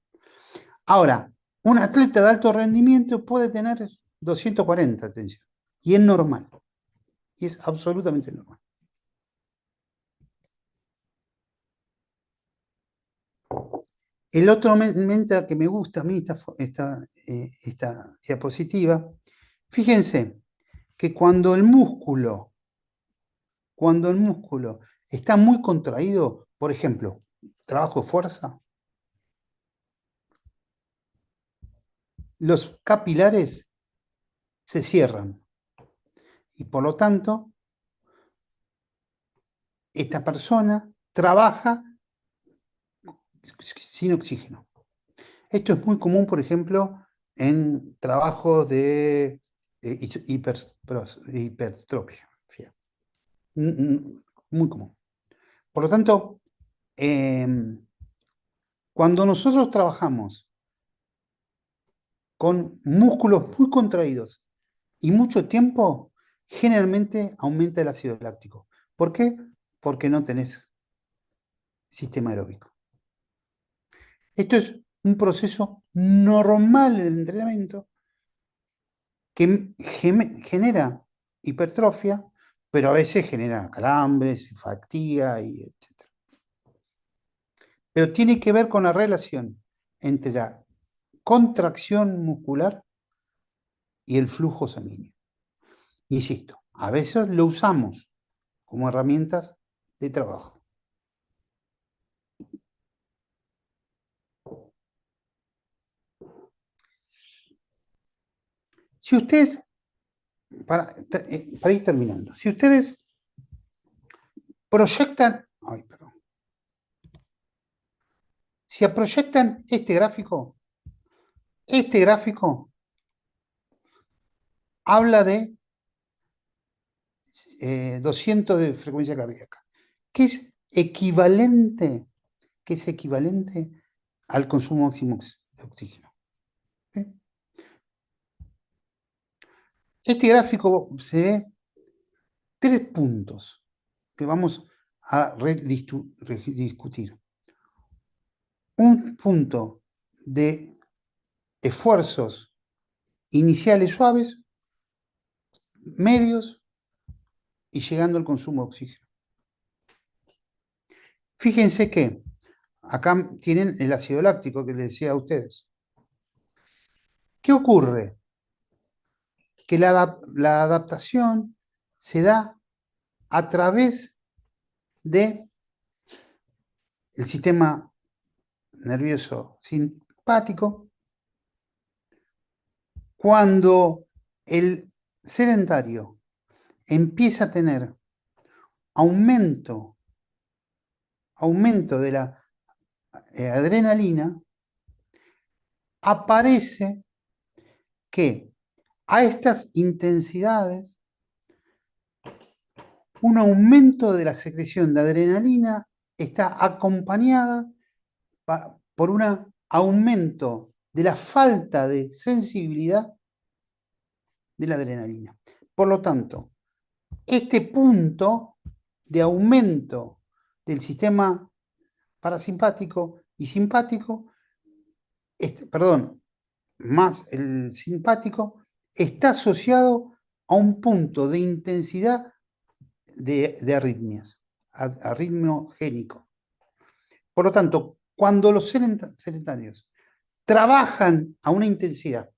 B: Ahora, un atleta de alto rendimiento puede tener 240 tensión. Y es normal. Y es absolutamente normal. El otro elemento que me gusta a mí, esta diapositiva, fíjense que cuando el músculo está muy contraído, por ejemplo, trabajo de fuerza, los capilares se cierran y por lo tanto esta persona trabaja sin oxígeno. Esto es muy común, por ejemplo, en trabajos de hipertrofia. Muy común. Por lo tanto, cuando nosotros trabajamos con músculos muy contraídos y mucho tiempo, generalmente aumenta el ácido láctico. ¿Por qué? Porque no tenés sistema aeróbico. Esto es un proceso normal del entrenamiento que genera hipertrofia, pero a veces genera calambres, fatiga, etc. Pero tiene que ver con la relación entre la contracción muscular y el flujo sanguíneo. Insisto, a veces lo usamos como herramientas de trabajo. Si ustedes, para ir terminando, si ustedes proyectan, Si proyectan este gráfico habla de 200 de frecuencia cardíaca, que es equivalente, al consumo máximo de oxígeno. ¿Sí? Este gráfico se ve 3 puntos que vamos a rediscutir. Un punto de esfuerzos iniciales suaves, medios y llegando al consumo de oxígeno. Fíjense que acá tienen el ácido láctico que les decía a ustedes. ¿Qué ocurre? Que la adaptación se da a través del sistema nervioso simpático cuando el sedentario empieza a tener aumento de la adrenalina, aparece que a estas intensidades un aumento de la secreción de adrenalina está acompañada por un aumento de la falta de sensibilidad de la adrenalina. Por lo tanto, este punto de aumento del sistema parasimpático y simpático, más el simpático, está asociado a un punto de intensidad de arritmias, arritmiogénico. Por lo tanto, cuando los sedentarios trabajan a una intensidad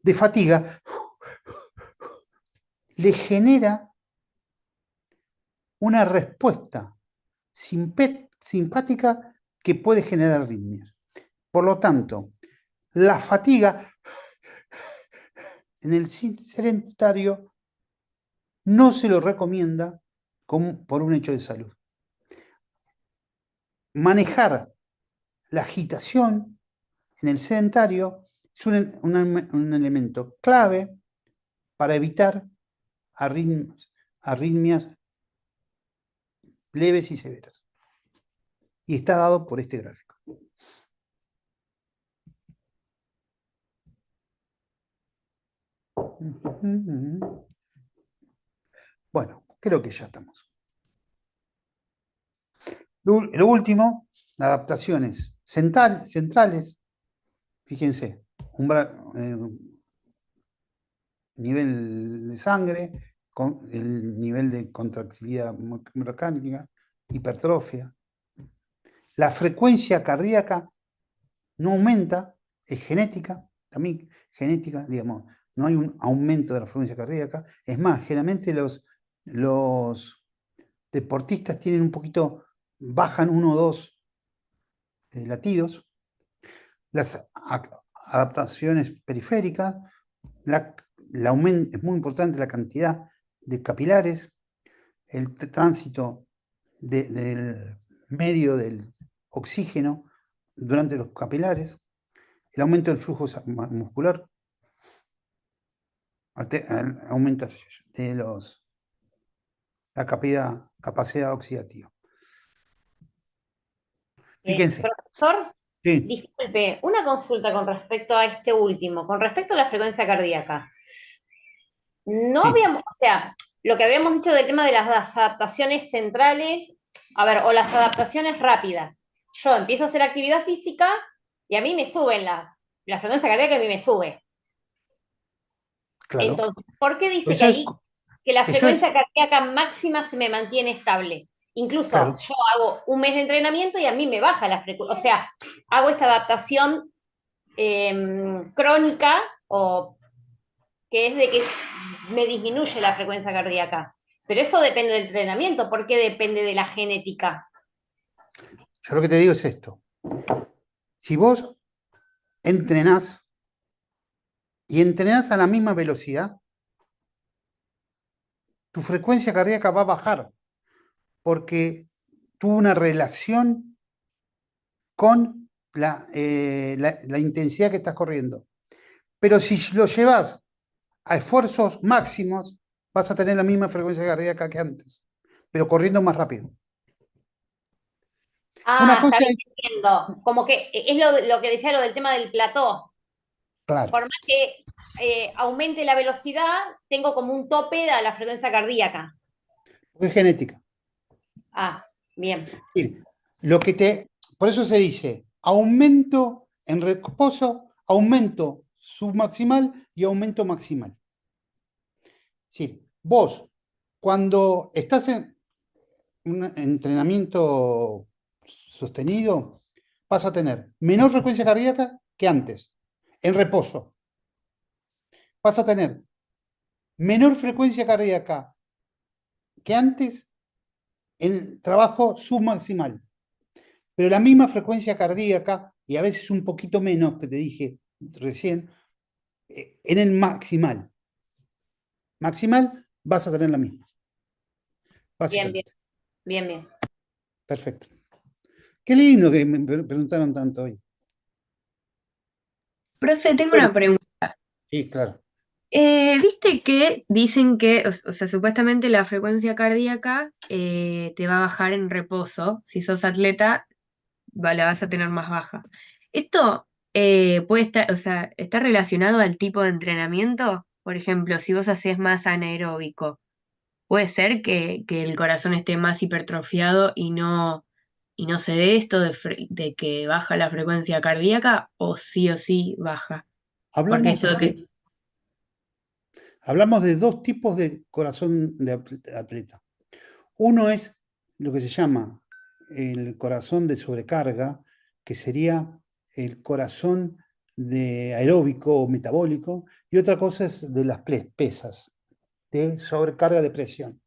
B: de fatiga, le genera una respuesta simpática que puede generar arritmias. Por lo tanto, la fatiga en el sedentario no se lo recomienda por un hecho de salud. Manejar la agitación en el sedentario es un elemento clave para evitar arritmias leves y severas. Y está dado por este gráfico. Bueno, creo que ya estamos. Lo último, adaptaciones centrales. Fíjense, nivel de sangre, el nivel de contractilidad mecánica, hipertrofia. La frecuencia cardíaca no aumenta, es genética, también genética, digamos, no hay un aumento de la frecuencia cardíaca. Es más, generalmente los deportistas tienen un poquito, bajan 1 o 2 latidos. Las adaptaciones periféricas, es muy importante la cantidad de capilares, el tránsito del medio del oxígeno durante los capilares, el aumento del flujo muscular, aumento de la capacidad oxidativa. Fíjense.
A: Profesor,
B: Sí,
A: disculpe, una consulta con respecto a este último, con respecto a la frecuencia cardíaca. No
B: sí,
A: habíamos, o sea, lo que habíamos dicho del tema de las adaptaciones centrales, a ver, o las adaptaciones rápidas. Yo empiezo a hacer actividad física y a mí me suben la frecuencia cardíaca, a mí me sube.
B: claro.
A: Entonces, ¿por qué dice que
B: Eso es,
A: ahí que la
B: eso es,
A: frecuencia cardíaca máxima se me mantiene estable? Incluso
B: claro,
A: yo hago un mes de entrenamiento y a mí me baja la frecuencia, o sea, hago esta adaptación crónica o que es de que me disminuye la frecuencia cardíaca. Pero eso depende del entrenamiento, ¿por qué depende de la genética?
B: yo lo que te digo es esto. Si vos entrenás y entrenás a la misma velocidad, tu frecuencia cardíaca va a bajar porque tuvo una relación con la intensidad que estás corriendo. Pero si lo llevas a esfuerzos máximos, vas a tener la misma frecuencia cardíaca que antes, pero corriendo más rápido. Una
A: Está
B: cosa
A: bien,
B: es,
A: entiendo. Como que es lo que decía lo del tema del plató.
B: claro,
A: Por más que aumente la velocidad, tengo como un tope a la frecuencia cardíaca.
B: porque es genética.
A: Bien.
B: Sí, por eso se dice aumento en reposo, aumento submaximal y aumento maximal. Sí, vos, cuando estás en un entrenamiento sostenido, vas a tener menor frecuencia cardíaca que antes, en reposo. Vas a tener menor frecuencia cardíaca que antes en trabajo submaximal, pero la misma frecuencia cardíaca, y a veces un poquito menos que te dije recién, en el maximal. Maximal vas a tener la misma,
A: Bien, bien,
B: básicamente.
A: bien, bien.
B: Perfecto. Qué lindo que me preguntaron tanto hoy.
D: Profe, tengo
B: Bueno,
D: una pregunta.
B: sí, claro.
D: Viste que dicen que, o sea, supuestamente la frecuencia cardíaca te va a bajar en reposo. Si sos atleta, la vas a tener más baja. ¿Esto puede estar, o sea, está relacionado al tipo de entrenamiento? Por ejemplo, si vos haces más anaeróbico, ¿puede ser que el corazón esté más hipertrofiado y no se dé esto de que baja la frecuencia cardíaca o sí baja? Porque
B: Hablamos
D: esto de que...
B: Hablamos de dos tipos de corazón de atleta. Uno es lo que se llama el corazón de sobrecarga, que sería el corazón de aeróbico o metabólico, y otra cosa es de las pesas, de sobrecarga de presión.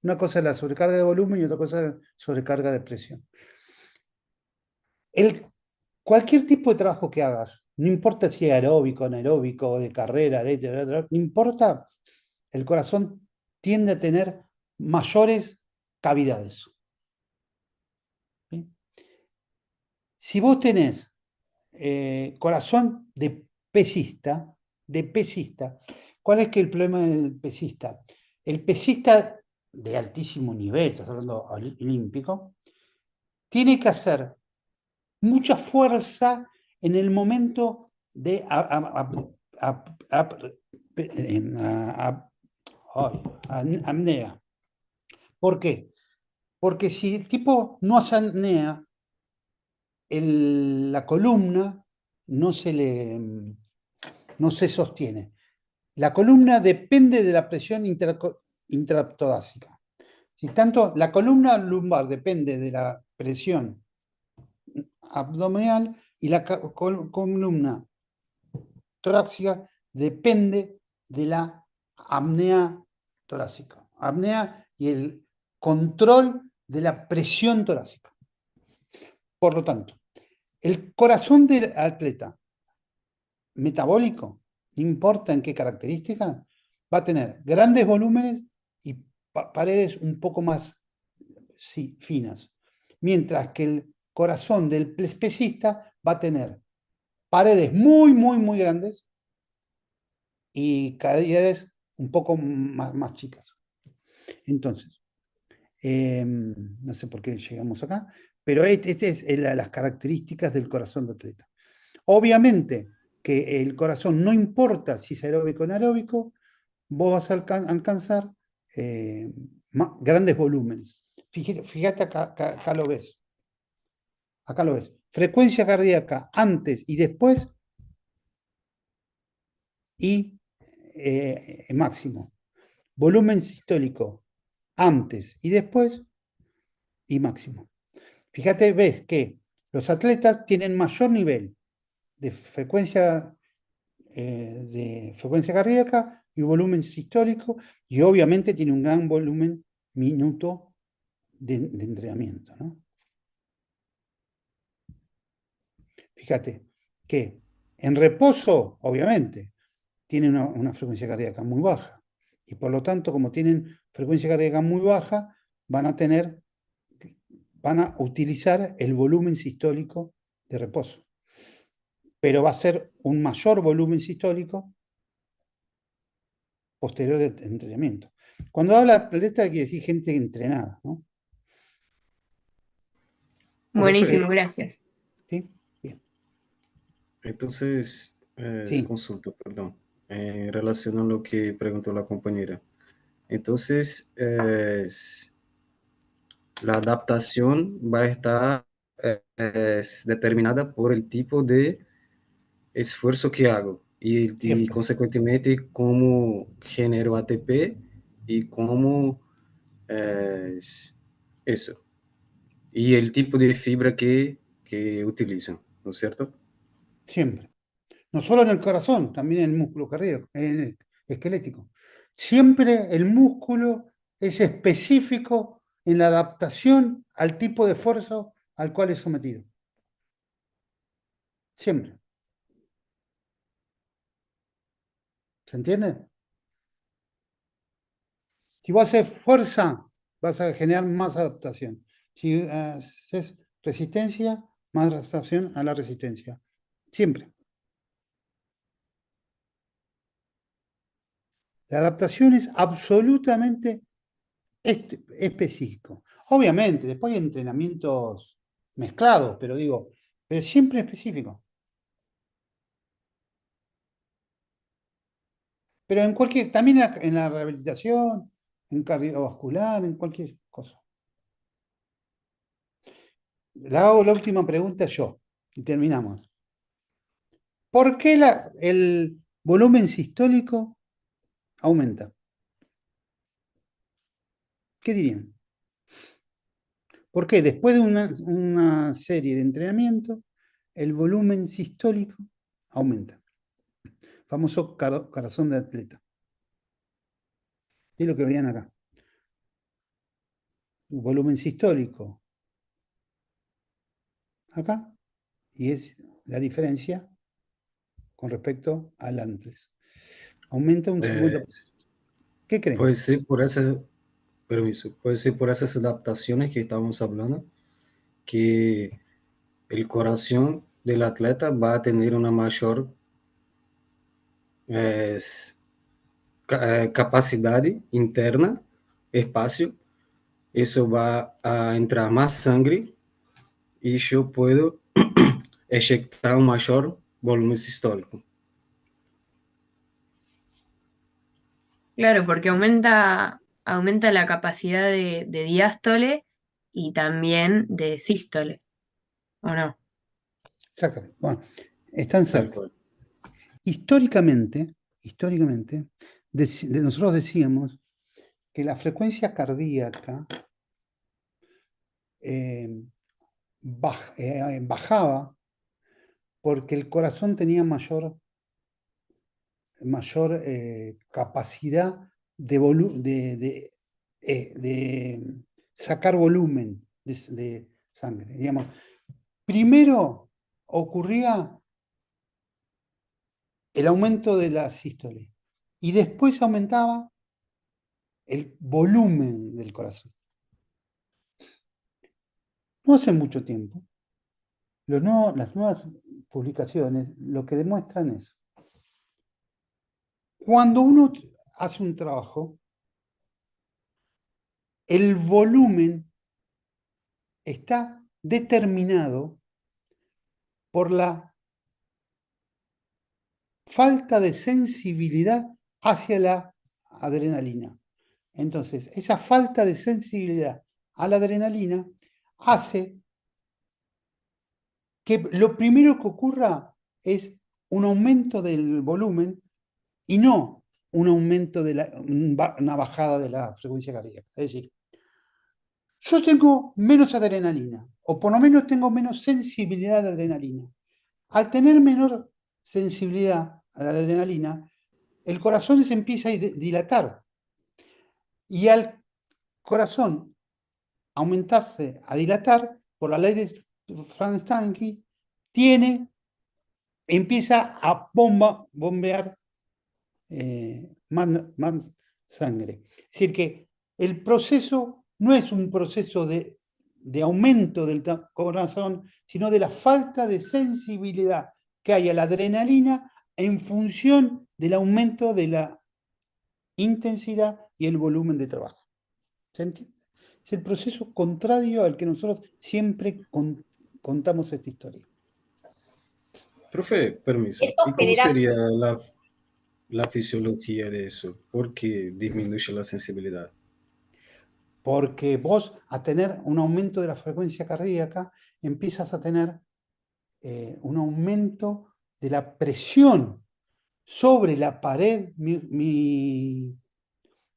B: Una cosa es la sobrecarga de volumen y otra cosa es sobrecarga de presión. Cualquier tipo de trabajo que hagas, no importa si es aeróbico, anaeróbico, de carrera, no importa, el corazón tiende a tener mayores cavidades. ¿Sí? Si vos tenés corazón de pesista, ¿cuál es que el problema del pesista? El pesista de altísimo nivel, estás hablando olímpico, tiene que hacer mucha fuerza en el momento de apnea. ¿Por qué? Porque si el tipo no hace apnea, la columna no se sostiene. La columna depende de la presión intratorácica. Si tanto, la columna lumbar depende de la presión abdominal y la columna torácica depende de la apnea torácica. Apnea y el control de la presión torácica. Por lo tanto, el corazón del atleta metabólico, no importa en qué características, va a tener grandes volúmenes y paredes un poco más finas. Mientras que el corazón del pesista va a tener paredes muy, muy, muy grandes y cavidades un poco más chicas. Entonces, no sé por qué llegamos acá, pero este es las características del corazón de atleta. Obviamente que el corazón, no importa si es aeróbico o anaeróbico, vos vas a alcanzar grandes volúmenes. Fíjate acá lo ves. Acá lo ves. Frecuencia cardíaca antes y después y máximo. Volumen sistólico antes y después y máximo. Fíjate, ves que los atletas tienen mayor nivel de frecuencia cardíaca y volumen sistólico, y obviamente tiene un gran volumen minuto de entrenamiento, ¿no? Fíjate que en reposo, obviamente, tiene una frecuencia cardíaca muy baja, y por lo tanto, como tienen frecuencia cardíaca muy baja, van a utilizar el volumen sistólico de reposo. pero va a ser un mayor volumen sistólico posterior del entrenamiento. Cuando habla de atleta, quiere decir gente entrenada, ¿no?
D: Buenísimo, gracias.
B: ¿Sí? Bien.
C: Entonces,
B: Sí,
C: consulta, perdón, en relación a lo que preguntó la compañera. Entonces, la adaptación va a estar es determinada por el tipo de esfuerzo que hago y
B: siempre.
C: consecuentemente cómo genero ATP y cómo es eso. Y el tipo de fibra que utilizan, ¿no es cierto?
B: Siempre. No solo en el corazón, también en el músculo cardíaco, en el esquelético. Siempre el músculo es específico en la adaptación al tipo de esfuerzo al cual es sometido. Siempre. ¿Se entiende? Si vos haces fuerza, vas a generar más adaptación. Si haces resistencia, más adaptación a la resistencia. Siempre. La adaptación es absolutamente específico. Obviamente, después hay entrenamientos mezclados, pero digo, pero siempre específico. Pero en cualquier, también en la rehabilitación, en cardiovascular, en cualquier cosa. Le hago la última pregunta yo y terminamos. ¿Por qué el volumen sistólico aumenta? ¿Qué dirían? ¿Por qué después de una serie de entrenamiento, el volumen sistólico aumenta? Famoso corazón de atleta. Es lo que veían acá. Volumen sistólico acá, y es la diferencia con respecto al antes. Aumenta un 50%. ¿Qué creen?
C: Puede ser por esa, permiso, puede ser por esas adaptaciones que estamos hablando, que el corazón del atleta va a tener una mayor es, capacidad interna, espacio, eso va a entrar más sangre y yo puedo eyectar un mayor volumen sistólico.
D: Claro, porque aumenta la capacidad de diástole y también de sístole, ¿o no?
B: Exactamente. Bueno, están
C: Tal
B: cerca.
C: cual.
B: Históricamente, nosotros decíamos que la frecuencia cardíaca eh, bajaba porque el corazón tenía mayor capacidad de sacar volumen de sangre. Digamos, primero ocurría el aumento de la sístole y después aumentaba el volumen del corazón. No hace mucho tiempo, las nuevas publicaciones lo que demuestran es, cuando uno hace un trabajo, el volumen está determinado por la falta de sensibilidad hacia la adrenalina. Entonces, esa falta de sensibilidad a la adrenalina hace que lo primero que ocurra es un aumento del volumen y no un aumento una bajada de la frecuencia cardíaca. Es decir, yo tengo menos adrenalina, o por lo menos tengo menos sensibilidad de adrenalina. Al tener menor sensibilidad a la adrenalina, el corazón se empieza a dilatar. Y al corazón aumentarse, a dilatar, por la ley de Franz-Stanke, empieza a bombear más sangre. Es decir, que el proceso no es un proceso de aumento del corazón, sino de la falta de sensibilidad que haya la adrenalina en función del aumento de la intensidad y el volumen de trabajo. ¿Se entiende? Es el proceso contrario al que nosotros siempre contamos esta historia.
C: Profe, permiso.
A: Esto
C: ¿Y cómo
A: genera,
C: sería la fisiología de eso? ¿Por qué disminuye la sensibilidad?
B: Porque vos, a tener un aumento de la frecuencia cardíaca, empiezas a tener un aumento de la presión sobre la pared de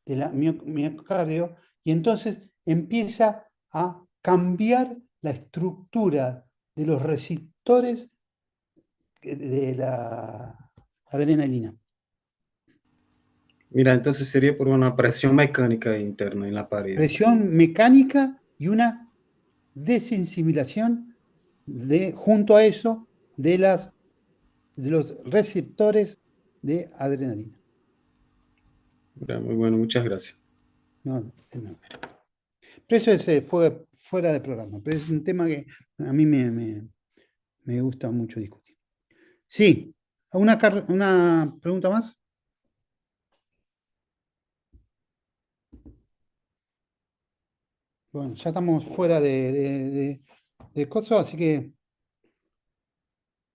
B: la miocardio, y entonces empieza a cambiar la estructura de los receptores de la adrenalina.
C: Mira, entonces sería por una presión mecánica interna en la pared.
B: Presión mecánica y una desensibilización junto a eso de los receptores de adrenalina.
C: Mira, muy bueno, muchas gracias.
B: No, no. Pero eso fue fuera de programa, pero es un tema que a mí me gusta mucho discutir. Sí, ¿una pregunta más? Bueno, ya estamos fuera de cosas, así que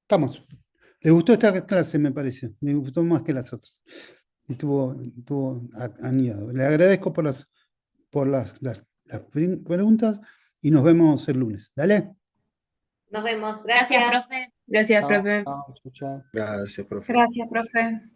B: estamos. Le gustó esta clase, me parece. Le gustó más que las otras. Estuvo anidado. Le agradezco por las preguntas y nos vemos el lunes. Dale.
A: nos vemos.
D: Gracias,
A: Gracias.
D: profe. Gracias,
B: Chao,
D: profe.
B: chao, chao.
C: Gracias, profe.
E: Gracias, profe.